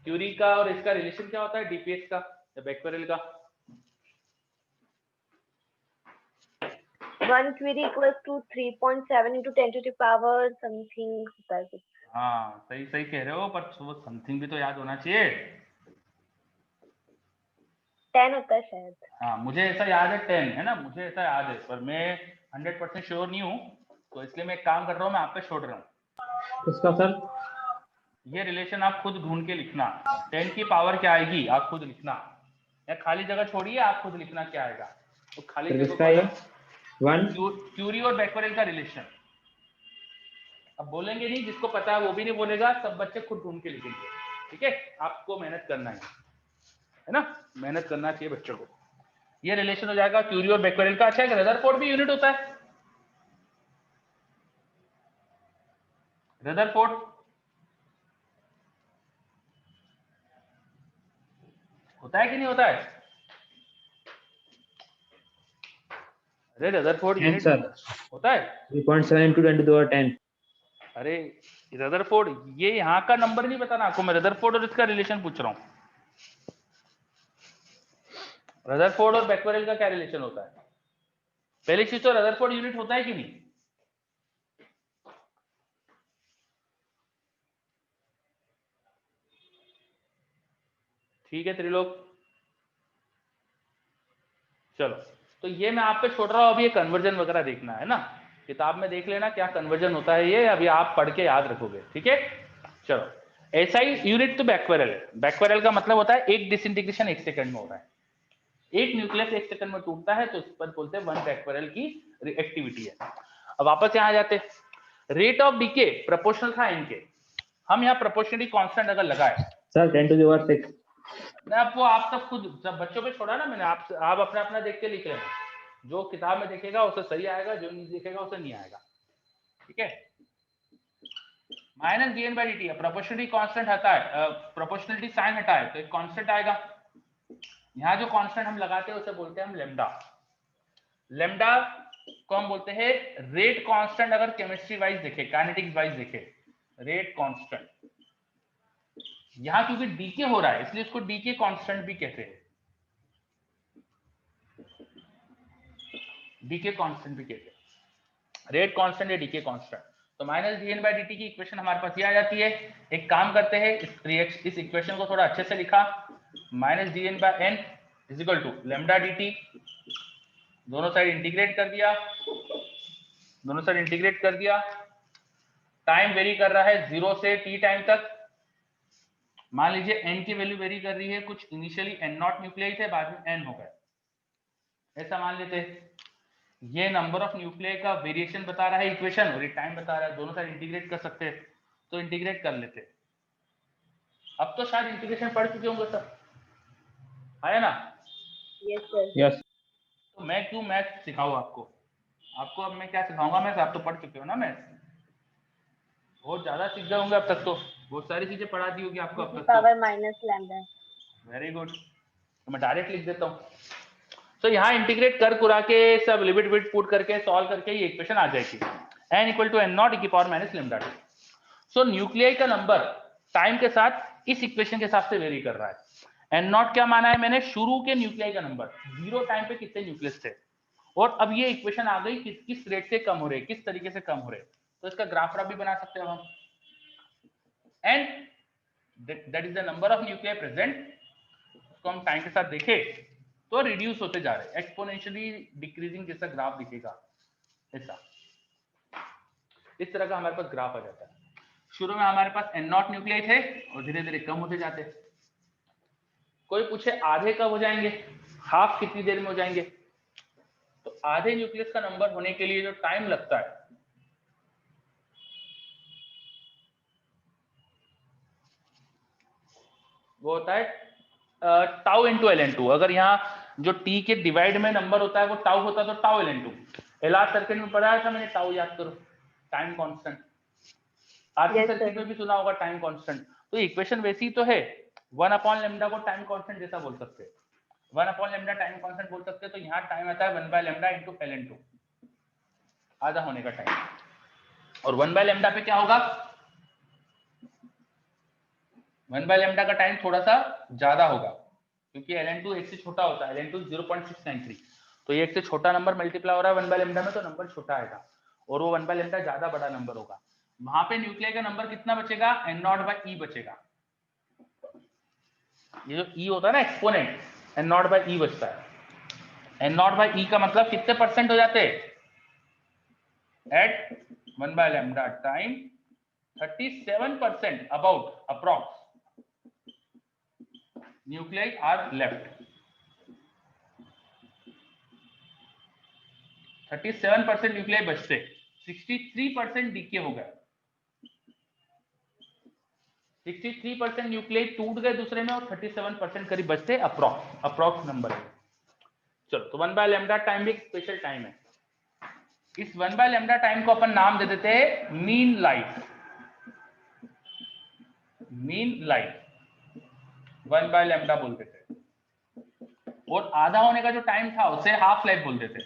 क्यूरी का और इसका रिलेशन क्या होता है डीपीएस का या बैकवैरल का? 1 Curie equals to 3.7 into 10 to the power something होता है. हाँ, सही सही कह रहे हो, पर वो समथिंग भी तो याद होना चाहिए. 10 होता है शायद. हाँ, मुझे ऐसा याद है 10 है ना, मुझे ऐसा याद है, पर मैं 100% श्योर नहीं हूँ, तो इसलिए मैं एक काम कर रहा हूँ, मैं आप पे छोड़ रहा हूँ. उसका सर ये रिलेशन आप खुद ढूंढ के लिखना. 10 की पावर क्या आएगी आप खुद लिखना, या खाली जगह छोड़िए, आप खुद लिखना क्या आएगा. तो खाली किसका है? 1 क्यूरी और बैकवैरल का रिलेशन. अब बोलेंगे नहीं, जिसको पता है वो भी नहीं बोलेगा, सब बच्चे खुद ढूंढ के लिखेंगे. ठीक है, आपको मेहनत करना है ना, मेहनत करना चाहिए बच्चों को. ये रिलेशन हो जाएगा क्यूरी और बैकवैरल का. अच्छा, एक रदरफोर्ड भी यूनिट होता है. रदरफोर्ड होता है कि नहीं होता है? अरे रदरफोर्ड यूनिट होता है. 3.7 into 10 to the power 10. अरे रदरफोर्ड, ये यहाँ का नंबर नहीं बताना आपको, मैं रदरफोर्ड और इसका रिलेशन पूछ रहा हूँ. रदरफोर्ड और बैकवैरल का क्या रिलेशन होता है? पहली चीज तो रदरफोर्ड यूनिट होता है कि नहीं? ठीक है त्रिलोक, चलो. तो ये मैं आप पे छोड़ रहा हूँ, अभी ये कन्वर्जन वगैरह देखना है ना, किताब में देख लेना क्या कन्वर्जन होता है, ये अभी आप पढ़ के याद रखोगे. ठीक है, चलो. एसआई यूनिट तो बैकवैरल है. बैकवैरल का मतलब होता है एक डिसइंटीग्रेशन 1 सेकंड में हो रहा है. एक न्यूक्लियस 1 सेकंड में टूटता है, तो इस पर बोलते हैं 1 बैकवैरल की एक्टिविटी है. अब वापस यहाँ आ जाते हैं. रेट ऑफ डीके प्रोपोर्शनल था इनके. हम यहाँ प्रोपोर्शनली कांस्टेंट अगर लगाए सर 10 to the power 6. मैं आपको, आप सब खुद सब बच्चों पे छोड़ा ना मैंने, आप अपना अपना देख के लिख लेना. जो किताब में देखेगा उसे सही आएगा, जो नहीं देखेगा उसे नहीं आएगा. ठीक है. -dn/dt प्रोपोर्शनली कांस्टेंट आता है, प्रोपोर्शनलिटी साइन हटा है तो एक कांस्टेंट आएगा. यहाँ जो कांस्टेंट हम लगाते हैं उसे बोलते हैं हम लेम्डा. लेम्डा को हम बोलते हैं रेट कांस्टेंट. अगर केमिस्ट्री वाइज देखे, काइनेटिक्स वाइज देखे, रेट कांस्टेंट. यहाँ क्योंकि डीके हो रहा है इसलिए इसको डीके कांस्टेंट भी कहते हैं. डीके कांस्टेंट भी कहते हैं, रेट कांस्टेंट या डीके कांस्टेंट. तो -dn/dt की इक्वेशन हमारे पास ये आ जाती है. एक काम करते हैं, इस इक्वेशन को थोड़ा अच्छे से लिखा. -dn/n is equal to lambda dt, दोनों साइड इंटीग्रेट कर दिया, दोनों साइड इंटीग्रेट कर दिया। टाइम वेरी कर रहा है 0 से t टाइम तक। मान लीजिए n की वैल्यू वेरी कर रही है, कुछ इनिशियली n0 न्यूक्लियाई थे, बाद में n हो गए, ऐसा मान लेते हैं। ये नंबर ऑफ न्यूक्लियाई का वेरिएशन बता रहा है इक्वेशन, और ये टाइम बता रहा है। दोनों साइड इंटीग्रेट कर सकते हैं, तो इंटीग्रेट कर लेते हैं। अब तो शायद इंटीग्रेशन पढ़ चुके होंगे सब, है ना? Yes, sir. यस तो मैं क्यों मैथ सिखाऊं आपको? आपको अब मैं क्या सिखाऊंगा? मैथ आप तो पढ़ चुके हो ना, मैथ बहुत ज्यादा सीख गए होंगे अब तक, तो बहुत सारी चीजें पढ़ा दी होगी आपको अब तक Power तो। minus lambda. वेरी गुड, तो मैं डायरेक्ट लिख देता हूँ। तो यहाँ इंटीग्रेट कर कुरा के सब लिमिट विट पुट करके सॉल्व करके ये इक्वेशन आ जाएगी, n equal to n0 e की power minus lambda t. So nuclei का नंबर टाइम के साथ इस इक्वेशन के हिसाब से वेरी कर रहा है। n0 क्या माना है मैंने? शुरू के न्यूक्लियाई का नंबर, 0 टाइम पे कितने न्यूक्लियस थे, और अब ये इक्वेशन आ गई किस रेट से कम हो रहे, किस तरीके से कम हो रहे। तो इसका ग्राफ भी बना सकते हैं हम, and that is the number of nuclei present. उसको हम टाइम के साथ देखें तो रिड्यूस होते जा रहे, एक्सपोनेंशियली डिक्रीजिंग जैसा ग्राफ दिखेगा, ऐसा इस तरह का हमारे पास ग्राफ आ जाता है। शुरू में हमारे पास n0 न्यूक्लियाई थे और धीरे धीरे कम होते जाते। कोई पूछे आधे कब हो जाएंगे, हाफ कितनी देर में हो जाएंगे? तो आधे न्यूक्लियस का नंबर होने के लिए जो टाइम लगता है वो होता है टाउ इंटू ln2। अगर यहाँ जो t के डिवाइड में नंबर होता है वो टाउ होता है तो टाउ ln2। LR सर्किट में पढ़ाया था मैंने, टाउ याद करो, time constant. RC Yes, circuit sir. में भी सुना होगा टाइम कांस्टेंट। तो इक्वेशन वैसी तो है, 1 लेमडा को टाइम कांस्टेंट जैसा बोल सकते हैं, 1 लेमडा टाइम कांस्टेंट बोल सकते हैं। तो यहाँ टाइम आता है 1 लेमडा इंटू ln2, आधा होने का टाइम। और 1 लेमडा पे क्या होगा? 1 लेमडा का टाइम थोड़ा सा ज्यादा होगा, क्योंकि ln2 एक से छोटा होता है, ln2 0.693। तो ये एक से छोटा नंबर मल्टीप्लाई हो रहा है 1 लेमडा में, तो नंबर छोटा आएगा, और वो 1 लेमडा ज्यादा बड़ा नंबर होगा। वहां पे न्यूक्लियाई का नंबर कितना बचेगा? n0/e बचेगा। ये जो e होता है ना एक्सपोनेंट, n0/e बचता है। n0/e का मतलब कितने परसेंट हो जाते हैं? At 1 lambda time 37% about approx nuclei are left। 37% nuclei बचते, 63% डीके हो गए, 63% न्यूक्लियाई टूट गए दूसरे में, और 37% करीब बचते अप्रॉक्स नंबर है। चलो, तो 1 लेमडा टाइम भी एक स्पेशल टाइम है। इस 1 लेमडा टाइम को अपन नाम दे देते हैं mean life. Mean life 1 lambda बोल देते, और आधा होने का जो टाइम था उसे हाफ लाइफ बोल देते।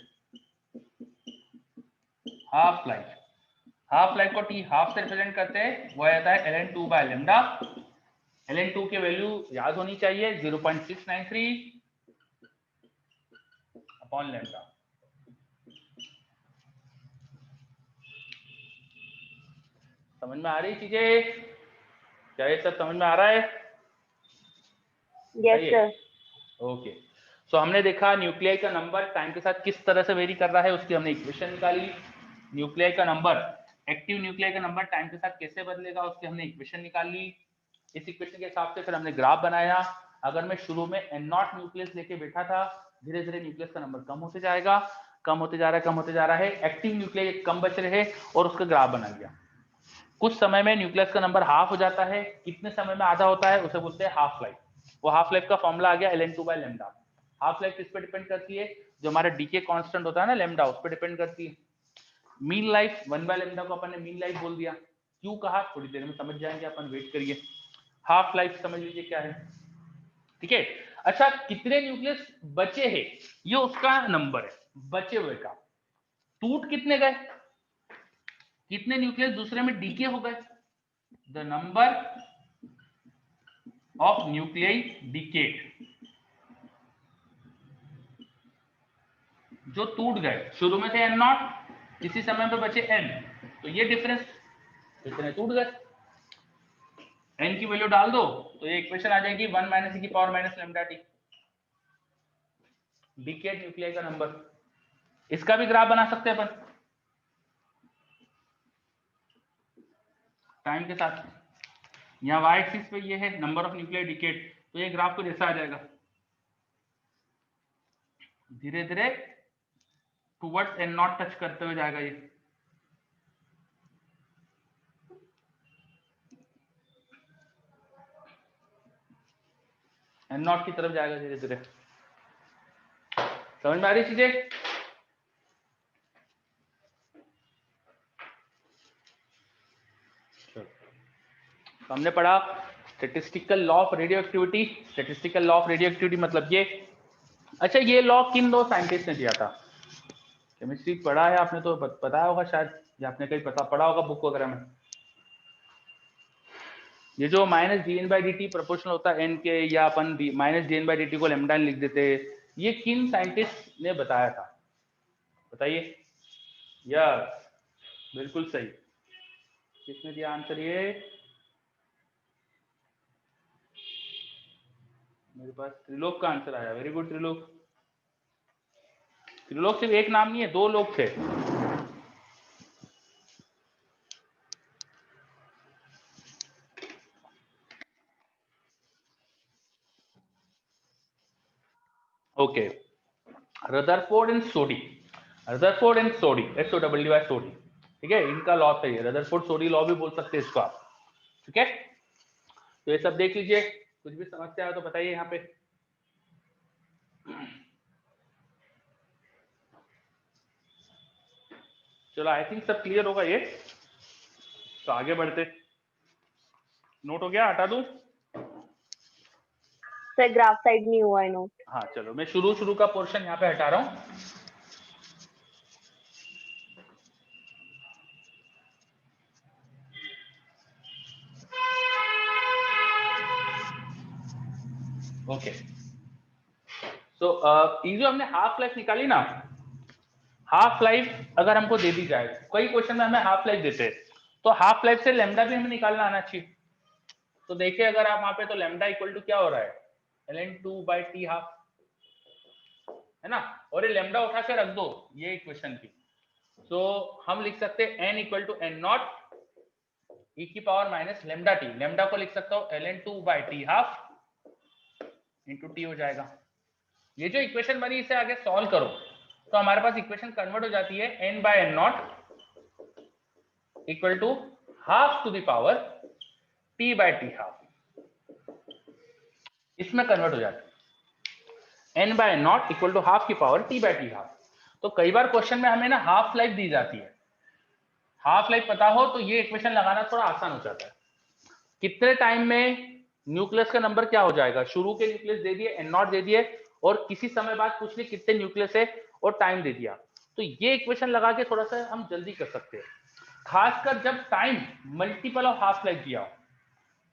हाफ लाइफ, हाफ लाइफ को टी हाफ से रिप्रेजेंट करते हैं, वो आता है ln2 लेमडा। ln2 की वैल्यू याद होनी चाहिए 0.693 अपॉन लेमडा। समझ में आ रही चीजें? क्या ये सब समझ में आ रहा है? Yes, sir. ओके, सो हमने देखा न्यूक्लियाई का नंबर टाइम के साथ किस तरह से वेरी कर रहा है, उसकी हमने इक्वेशन निकाली। न्यूक्लियाई का नंबर, एक्टिव न्यूक्लियाई का नंबर टाइम के साथ कैसे बदलेगा उसकी हमने इक्वेशन निकाल ली। इस इक्वेशन के हिसाब से फिर हमने ग्राफ बनाया। अगर मैं शुरू में n0 न्यूक्लियस लेके बैठा था, धीरे धीरे न्यूक्लियस का नंबर कम होते जाएगा, कम होते जा रहा है, कम होते जा रहा है, एक्टिव न्यूक्लियाई कम बच रहे, और उसका ग्राफ बना लिया। कुछ समय में न्यूक्लियस का नंबर हाफ हो जाता है, कितने समय में आधा होता है उसे बोलते हैं हाफ लाइफ। वो हाफ लाइफ का फॉर्मूला आ गया ln2 लेमडा। हाफ लाइफ किस पे डिपेंड करती है? जो हमारा डीके कांस्टेंट होता है ना लेमडा, उस पे डिपेंड करती है। मीन लाइफ 1 लेमडा को अपन ने मीन लाइफ बोल दिया। क्यों कहा, थोड़ी देर में समझ जाएंगे अपन, वेट करिए। हाफ लाइफ समझ लीजिए क्या है, ठीक है। अच्छा, कितने न्यूक्लियस बचे हैं ये उसका नंबर है, बचे हुए का। टूट कितने गए, कितने न्यूक्लियस दूसरे में डीके हो गए, the number of nuclei decayed. जो टूट गए, शुरू में थे n0, किसी समय पे बचे n, तो ये डिफरेंस, कितने टूट गए, n की वैल्यू डाल दो तो ये इक्वेशन आ जाएगी 1 - e की power minus lambda T. Decade nuclei का नंबर। इसका भी ग्राफ बना सकते हैं अपन टाइम के साथ। यहाँ वाई एक्सिस पे ये है नंबर ऑफ न्यूक्लियर डिकेड, तो ये ग्राफ को जैसा आ जाएगा धीरे धीरे टुवर्ड्स एन नॉट टच करते हुए जाएगा ये। एन नॉट की तरफ जाएगा धीरे धीरे। समझ में आ रही चीजें? तो हमने पढ़ा statistical law of radio activity. Statistical law of radio activity मतलब ये। अच्छा, ये लॉ किन दो साइंटिस्ट ने दिया था? केमिस्ट्री पढ़ा है आपने तो पता होगा शायद, या आपने कहीं पढ़ा होगा बुक वगैरह में। ये जो minus d n by d t proportional होता है एन के, या अपन minus d n by d t को लेमडा लिख देते, ये किन साइंटिस्ट ने बताया था? बताइए। यस, बिल्कुल सही। किसने दिया आंसर? ये मेरे पास त्रिलोक का आंसर आया। Very good Trilok. त्रिलोक सिर्फ एक नाम नहीं है, दो लोग थे। Okay, Rutherford and Soddy. Rutherford and Soddy, SOWDY Soddy, ठीक है, इनका लॉ था ये। रदरफोर्ड सोडी लॉ भी बोल सकते हैं इसको आप, ठीक है। तो ये सब देख लीजिए, कुछ भी समस्या है तो बताइए यहाँ पे। चलो, आई थिंक सब क्लियर होगा ये, तो आगे बढ़ते। नोट हो गया? हटा दूं? सर ग्राफ साइड नहीं हुआ है नोट। हाँ चलो, मैं शुरू का पोर्शन यहाँ पे हटा रहा हूँ। ओके, सो ये जो हमने हाफ लाइफ निकाली ना, हाफ लाइफ अगर हमको दे दी जाए, कई क्वेश्चन में हमें हाफ लाइफ देते हैं, तो हाफ लाइफ से लेमडा भी हमें निकालना आना चाहिए। तो देखिए अगर आप वहां पे, तो लेमडा इक्वल टू क्या हो रहा है? ln2/t हाफ, है ना। और ये लेमडा उठा के रख दो ये इक्वेशन की, तो हम लिख सकते हैं n equal to n0 e की power minus lambda t. Lambda को लिख सकता हूँ ln2/t हाफ इंटू टी हो जाएगा। ये जो इक्वेशन बनी इसे आगे सॉल्व करो तो हमारे पास इक्वेशन कन्वर्ट हो जाती है n/n0 equal to half to the power t/t half, इसमें कन्वर्ट हो जाती है n/n0 इक्वल टू हाफ की पावर t/t हाफ। तो कई बार क्वेश्चन में हमें ना हाफ लाइफ दी जाती है, हाफ लाइफ पता हो तो ये इक्वेशन लगाना थोड़ा आसान हो जाता है। कितने टाइम में न्यूक्लियस का नंबर क्या हो जाएगा? शुरू के न्यूक्लियस दे दिए, n0 दे दिए, और किसी समय बाद पूछ लिए कितने न्यूक्लियस है और टाइम दे दिया, तो ये इक्वेशन लगा के थोड़ा सा हम जल्दी कर सकते हैं। खासकर जब time multiple of half life दिया हो।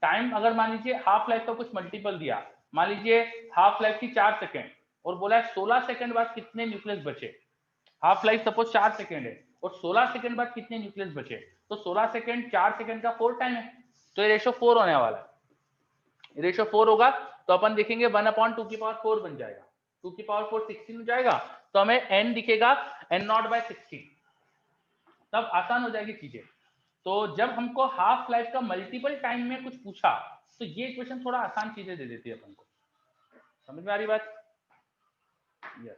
टाइम अगर मान लीजिए हाफ लाइफ का कुछ मल्टीपल दिया, मान लीजिए हाफ लाइफ की 4 सेकेंड, और बोला है 16 सेकेंड बाद कितने न्यूक्लियस बचे। हाफ लाइफ सपोज 4 सेकेंड है और 16 सेकेंड बाद कितने न्यूक्लियस बचे, तो 16 सेकेंड 4 सेकेंड का 4 टाइम है, तो ये रेशो 4 होने वाला है। रेशो 4 होगा तो अपन देखेंगे 1/2 की पावर 4 बन जाएगा, 2 की पावर 4 16 हो जाएगा, तो हमें n दिखेगा n0/16, तब आसान हो जाएगी चीजें। तो जब हमको हाफ लाइफ का मल्टीपल टाइम में कुछ पूछा तो ये इक्वेशन थोड़ा आसान चीजें दे देती है अपन को। समझ में आ रही बात? यस।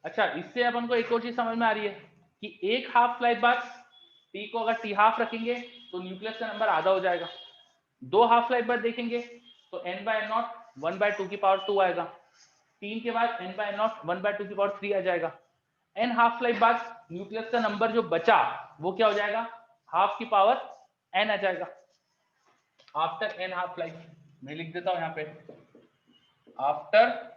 अच्छा, इससे अपन को एक और चीज समझ में आ रही है कि एक हाफ लाइफ बाद t को अगर t हाफ रखेंगे तो न्यूक्लियस का नंबर आधा हो जाएगा। 2 हाफ लाइफ बाद देखेंगे तो n/n0 1/2 की पावर 2 आएगा। 3 के बाद n/n0 1/2 की पावर 3 आ जाएगा। n हाफ लाइफ बाद न्यूक्लियस का नंबर जो बचा वो क्या हो जाएगा? हाफ की पावर n आ जाएगा। आफ्टर n हाफ लाइफ, मैं लिख देता हूं यहाँ पे, आफ्टर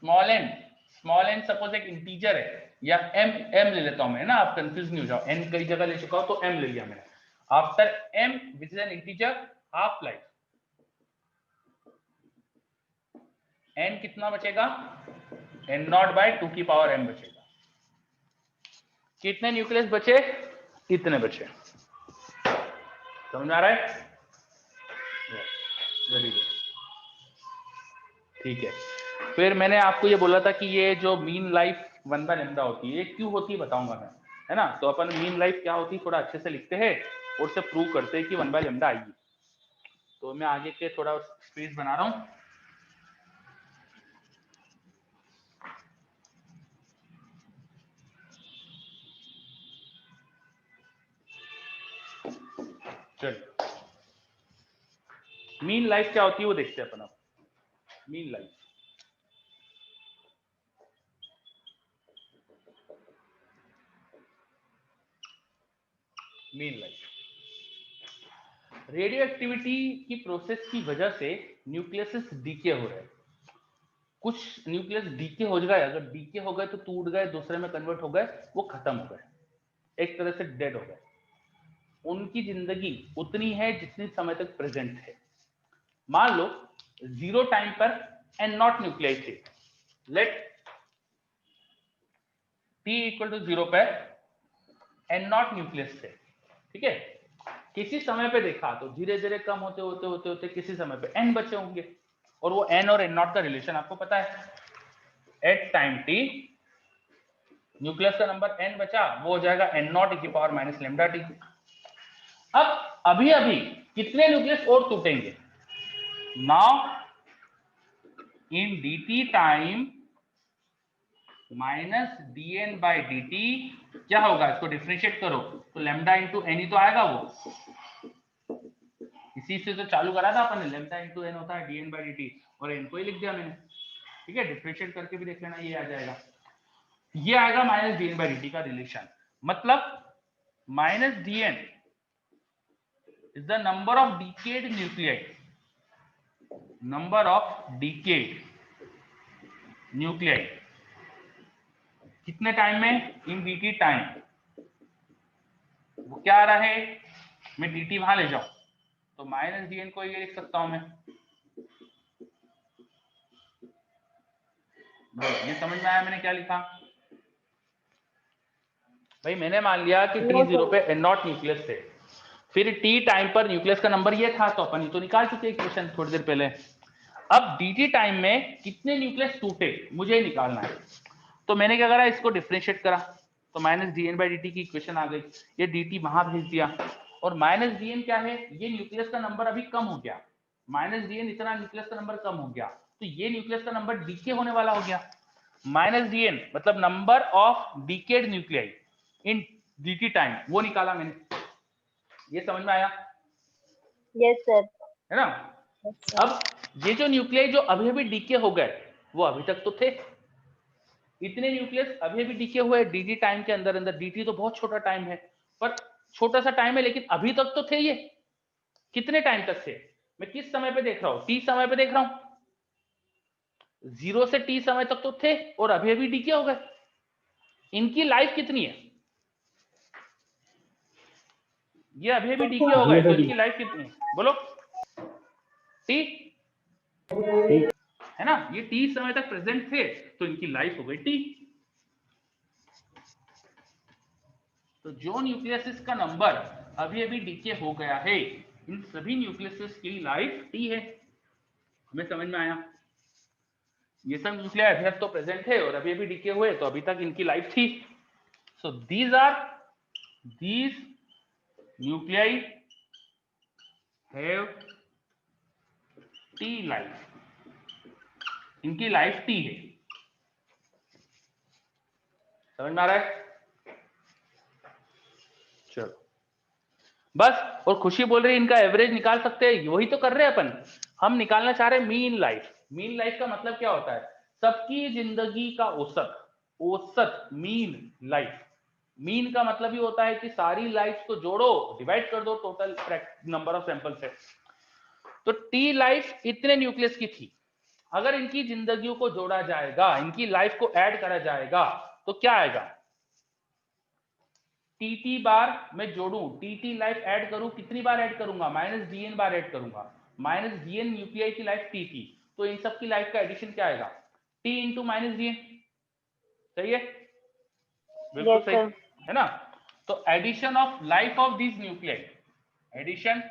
स्मॉल n सपोज एक इंटीजर है, या m ले लेता हूं मैं ना, आप कंफ्यूज नहीं हो जाओ, n कई जगह ले चुका हूं तो m ले लिया मैंने। After m which is an integer half life, n कितना बचेगा? n0/2 की पावर m बचेगा। कितने न्यूक्लियस बचे? इतने बचे। समझ में आ रहा है? वेरी गुड, ठीक है। फिर मैंने आपको ये बोला था कि ये जो मीन लाइफ 1/λ होती है, ये क्यों होती है बताऊंगा मैं, है ना। तो अपन मीन लाइफ क्या होती है थोड़ा अच्छे से लिखते हैं और से प्रूव करते हैं कि 1/λ आएगी। तो मैं आगे के थोड़ा स्पेस बना रहा हूं। चलिए, मीन लाइफ क्या होती है वो देखते हैं अपन अब। Mean life, mean life radio activity की प्रोसेस की वजह से न्यूक्लियस डीके हो रहे हैं। कुछ न्यूक्लियस डीके हो गए, अगर डीके हो गए तो टूट गए, दूसरे में कन्वर्ट हो गए, वो खत्म हो गए, एक तरह से डेड हो गए। उनकी जिंदगी उतनी है जितनी समय तक प्रेजेंट है। मान लो 0 टाइम पर एन नॉट न्यूक्लियाई थे, लेट t इक्वल टू 0 पर एन नॉट न्यूक्लियस थे, ठीक है। किसी समय पे देखा तो धीरे धीरे कम होते होते होते होते किसी समय पे n बचे होंगे, और वो n और n नॉट का रिलेशन आपको पता है। एट टाइम t न्यूक्लियस का नंबर n बचा, वो हो जाएगा n नॉट e की पावर माइनस लैम्डा t। अब अभी अभी कितने न्यूक्लियस और टूटेंगे? Now in dt time minus dn by dt क्या होगा, इसको डिफरेंशिएट करो तो लैम्डा इंटू एन ही तो आएगा। वो इसी से तो चालू करा था अपन ने, लैम्डा इंटू एन होता है dn बाई dt, और n को ही लिख दिया मैंने, ठीक है। डिफरेंशिएट करके भी देख लेना, ये आ जाएगा, ये आएगा माइनस dn बाई dt का रिलेशन। मतलब minus dn is the number of decade nuclei, number of decade nuclei कितने टाइम में, इन dt टाइम। वो क्या आ रहा है, मैं dt वहां ले जाऊं तो माइनस dn को ये लिख सकता हूं मैं। ये समझ में आया मैंने क्या लिखा? भाई मैंने मान लिया कि t 0 पे n नॉट न्यूक्लियस थे, फिर t टाइम पर न्यूक्लियस का नंबर ये था, तो अपन ये तो निकाल चुके इक्वेशन थोड़ी देर पहले। अब dt टाइम में कितने न्यूक्लियस टूटे मुझे निकालना है, तो मैंने क्या करा, इसको डिफरेंशिएट करा तो माइनस dn बाई dt की इक्वेशन आ गई। ये dt वहां भेज दिया, और माइनस dn क्या है, ये न्यूक्लियस का नंबर अभी कम हो गया, माइनस dn इतना न्यूक्लियस का नंबर कम हो गया, तो ये न्यूक्लियस का नंबर डीके होने वाला हो गया। माइनस dn मतलब number of decayed nuclei in dt time, वो निकाला मैंने। ये समझ में आया? Yes sir. है ना। अब ये जो न्यूक्लियाई जो अभी अभी डीके हो गए, वो अभी तक तो थे, इतने न्यूक्लियस अभी अभी डीके हुए dt टाइम के अंदर अंदर। dt तो बहुत छोटा टाइम है, पर छोटा सा टाइम है, लेकिन अभी तक तो थे ये। कितने टाइम तक थे, मैं किस समय पे देख रहा हूं, t समय पे देख रहा हूं। 0 से t समय तक तो थे और अभी अभी डीके हो गए। इनकी लाइफ कितनी है, ये अभी अभी डीके हो गए, तो इनकी लाइफ कितनी है बोलो? t है ना, ये t समय तक प्रेजेंट थे तो इनकी लाइफ हो गई t। तो जो न्यूक्लियस का नंबर अभी अभी डीके हो गया है, इन सभी न्यूक्लियस की लाइफ t है। हमें समझ में आया? ये सब न्यूक्लियर अभी तक तो प्रेजेंट है और अभी अभी डीके हुए, तो अभी तक इनकी लाइफ थी। So these nuclei have t life, इनकी लाइफ t है। समझ में आ रहा है? चलो बस, और खुशी बोल रही है इनका एवरेज निकाल सकते हैं, वही तो कर रहे हैं अपन। हम निकालना चाह रहे हैं मीन लाइफ। मीन लाइफ का मतलब क्या होता है, सबकी जिंदगी का औसत, औसत मीन लाइफ। मीन का मतलब ये होता है कि सारी लाइफ को जोड़ो, डिवाइड कर दो टोटल नंबर ऑफ सैंपल से। तो टी लाइफ इतने न्यूक्लियस की थी, अगर इनकी जिंदगियों को जोड़ा जाएगा, इनकी लाइफ को ऐड करा जाएगा, तो क्या आएगा, टी बार मैं जोड़ू, टी लाइफ ऐड करूं, कितनी बार ऐड करूंगा, माइनस dn बार ऐड करूंगा। माइनस dn न्यूक्लियाई की लाइफ टी थी, तो इन सब की लाइफ का एडिशन क्या आएगा, t इंटू माइनस dn। सही है? बिल्कुल Yes, सही sir. है ना। तो addition of life of this nuclei, addition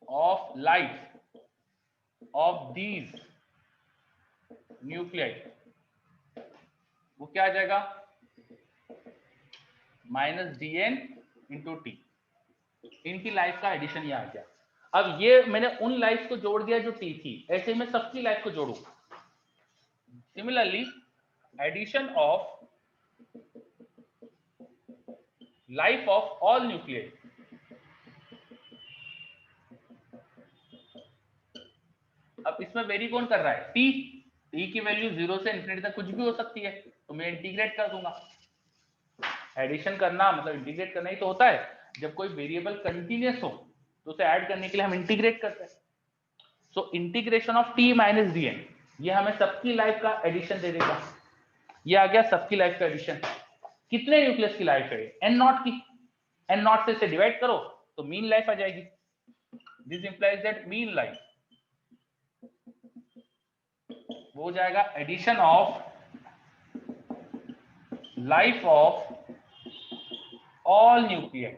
of life of these nuclide वो क्या आ जाएगा, -dn × t। इनकी लाइफ का एडिशन ये आ गया। अब ये मैंने उन लाइफ को जोड़ दिया जो t थी, ऐसे मैं सबकी लाइफ को जोड़ू। Similarly addition of life of all nuclide, अब इसमें वेरी कौन कर रहा है, t की वैल्यू 0 से इन्फिनिटी तक कुछ भी हो सकती है, तो मैं इंटीग्रेट कर दूंगा। एडिशन करना मतलब इंटीग्रेट करना ही तो होता है। जब कोई वेरिएबल कंटिन्यूअस हो तो उसे ऐड करने के लिए हम इंटीग्रेट करते हैं। So integration of t minus dn, ये हमें सबकी लाइफ का एडिशन दे देगा। ये आ गया सबकी लाइफ का एडिशन। कितने न्यूक्लियस की लाइफ है, n0 की, n0 से इसे डिवाइड करो तो मीन लाइफ आ जाएगी। This implies that mean life वो हो जाएगा addition of life of all nuclide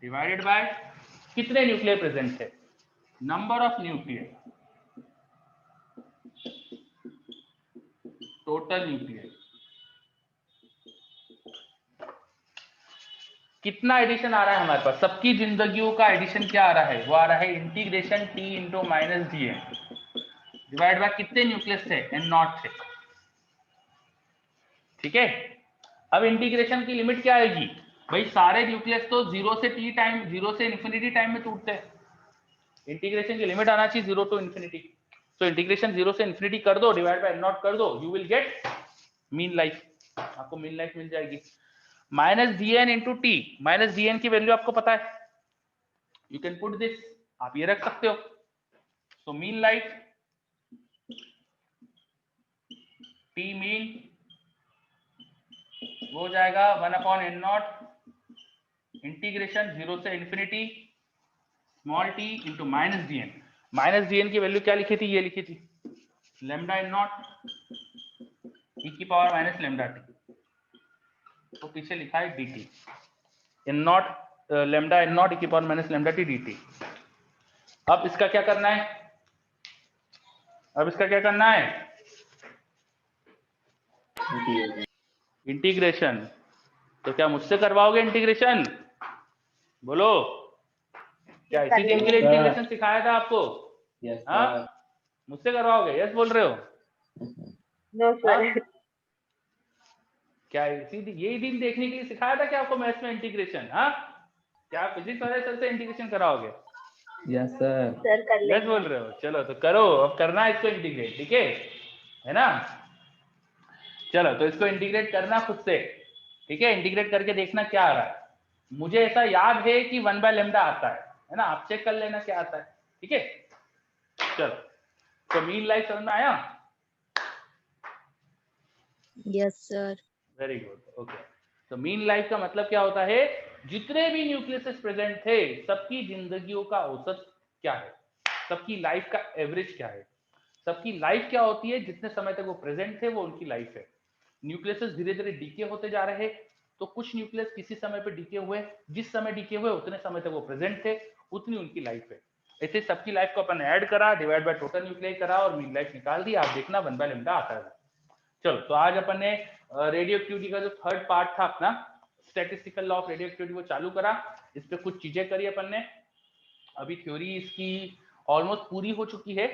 divided by कितने न्यूक्लियर प्रेजेंट है, number of nuclear, total nuclear. कितना एडिशन आ रहा है हमारे पास, सबकी जिंदगियों का एडिशन क्या आ रहा है, वो आ रहा है integration t × -dn divide by कितने न्यूक्लियस थे, n0 थे। ठीक है, अब इंटीग्रेशन की लिमिट क्या आएगी भाई, सारे न्यूक्लियस तो 0 से t टाइम, 0 से इन्फिनिटी टाइम में टूटते हैं। इंटीग्रेशन की लिमिट आना चाहिए 0 टू इन्फिनिटी। तो इंटीग्रेशन 0 से इन्फिनिटी कर दो, डिवाइड बाय n0 कर दो, you will get mean life, आपको मीन लाइफ मिल जाएगी। -dn × t, -dn की वैल्यू आपको पता है, यू कैन पुट दिस, आप ये रख सकते हो। So mean life t mean वो हो जाएगा 1/n0 इंटीग्रेशन 0 से infinity small t × -dn। -dn की वैल्यू क्या लिखी थी, ये लिखी थी λn0 e⁻ λt, तो पीछे लिखा है dt, n0 λn0 e⁻ λt dt। अब इसका क्या करना है, अब इसका क्या करना है, इंटीग्रेशन। तो क्या मुझसे करवाओगे इंटीग्रेशन, बोलो, क्या इसी दिन के लिए इंटीग्रेशन सिखाया था आपको, हाँ मुझसे करवाओगे, यस बोल रहे हो, नो सर, क्या इसी यही दिन देखने के लिए सिखाया था क्या आपको मैथ्स में इंटीग्रेशन, हाँ क्या आप फिजिक्स वाले सर से इंटीग्रेशन कराओगे, यस सर, सर कर यस बोल रहे हो, चलो तो करो, अब करना है इसको इंटीग्रेट, ठीक है ना। चलो तो इसको इंटीग्रेट करना खुद से, ठीक है, इंटीग्रेट करके देखना क्या आ रहा है। मुझे ऐसा याद है कि 1/λ आता है ना, आप चेक कर लेना क्या आता है, ठीक है। चलो तो मीन लाइफ समझ में आया, yes sir. Very good, okay. तो मीन लाइफ का मतलब क्या होता है, जितने भी न्यूक्लियस प्रेजेंट थे सबकी जिंदगियों का औसत क्या है, सबकी लाइफ का एवरेज क्या है। सबकी लाइफ क्या होती है, जितने समय तक वो प्रेजेंट थे वो उनकी लाइफ है। न्यूक्लियस धीरे धीरे डीके होते जा रहे, तो कुछ न्यूक्लियस किसी समय पे डीके हुए, जिस समय डीके हुए उतने समय तक वो प्रेजेंट थे, उतनी उनकी लाइफ है। ऐसे सबकी लाइफ को अपन ऐड करा, डिवाइड बाय टोटल न्यूक्लियाई करा और मीन लाइफ निकाल दी, आप देखना 1/λ आता है। चलो तो आज अपन ने रेडियो एक्टिविटी का जो थर्ड पार्ट था अपना statistical law of radio activity वो चालू करा, इस पे कुछ चीजें करी अपन ने। अभी थ्योरी इसकी ऑलमोस्ट पूरी हो चुकी है,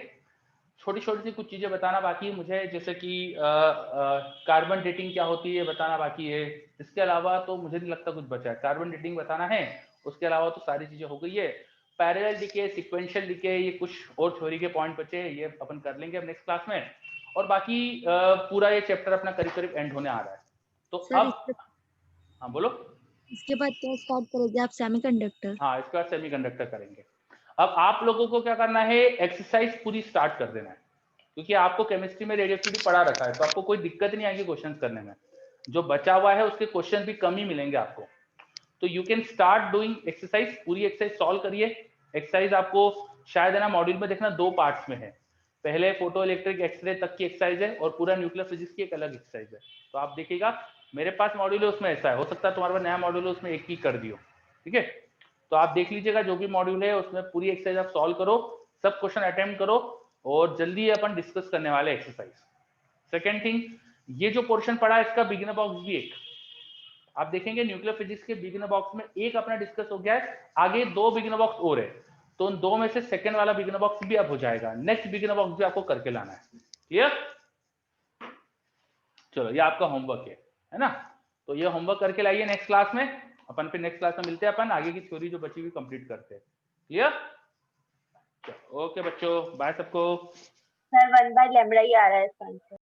छोटी छोटी सी कुछ चीजें बताना बाकी है मुझे, जैसे कि कार्बन डेटिंग क्या होती है बताना बाकी है। इसके अलावा तो मुझे नहीं लगता कुछ बचा है, कार्बन डेटिंग बताना है, उसके अलावा तो सारी चीजें हो गई है। पैरेलल डिके, सीक्वेंशियल डिके, ये कुछ और थ्योरी के पॉइंट बचे हैं, ये अपन कर लेंगे अब नेक्स्ट क्लास में। और बाकी पूरा ये चैप्टर अपना करीब करीब एंड होने आ रहा है। तो सर, अब हाँ बोलो, इसके बाद क्या स्टार्ट करोगे आप, सेमीकंडक्टर? हाँ इसके बाद सेमीकंडक्टर करेंगे। अब आप लोगों को क्या करना है, एक्सरसाइज पूरी स्टार्ट कर देना है, क्योंकि आपको केमिस्ट्री में रेडियोएक्टिविटी पढ़ा रखा है, तो आपको कोई दिक्कत नहीं आएगी क्वेश्चंस करने में। जो बचा हुआ है उसके क्वेश्चन भी कम ही मिलेंगे आपको, तो you can start doing exercise. पूरी एक्सरसाइज सॉल्व करिए। एक्सरसाइज आपको शायद है ना मॉड्यूल में देखना 2 पार्ट्स में है, पहले फोटो इलेक्ट्रिक एक्सरे तक की एक्सरसाइज है और पूरा न्यूक्लियर फिजिक्स की एक अलग एक्सरसाइज है। तो आप देखिएगा, मेरे पास मॉड्यूल है उसमें ऐसा है, हो सकता है तुम्हारे पास नया मॉड्यूल है उसमें एक ही कर दियो, ठीक है। तो आप देख लीजिएगा जो भी मॉड्यूल है उसमें पूरी एक्सरसाइज आप सॉल्व करो, सब क्वेश्चन अटेम्प्ट करो और जल्दी अपन डिस्कस करने वाले एक्सरसाइज। सेकेंड थिंग, ये जो पोर्शन पड़ा है इसका बिगिनर बॉक्स भी एक आप देखेंगे, न्यूक्लियर फिजिक्स के बिगिनर बॉक्स में एक अपना डिस्कस हो गया है, आगे 2 बिगिनर बॉक्स और है, तो उन 2 में से सेकंड वाला बिगिनर बॉक्स भी अब हो जाएगा, नेक्स्ट बिगिनर बॉक्स भी आपको करके लाना है। क्लियर? चलो ये आपका होमवर्क है ना? तो ये होमवर्क करके लाइए नेक्स्ट क्लास में, अपन फिर नेक्स्ट क्लास में मिलते हैं, अपन आगे की थ्योरी जो बची हुई कंप्लीट करते हैं। क्लियर? ओके बच्चों, बाय सबको। सर 1/λ ही आ रहा है इसका आंसर।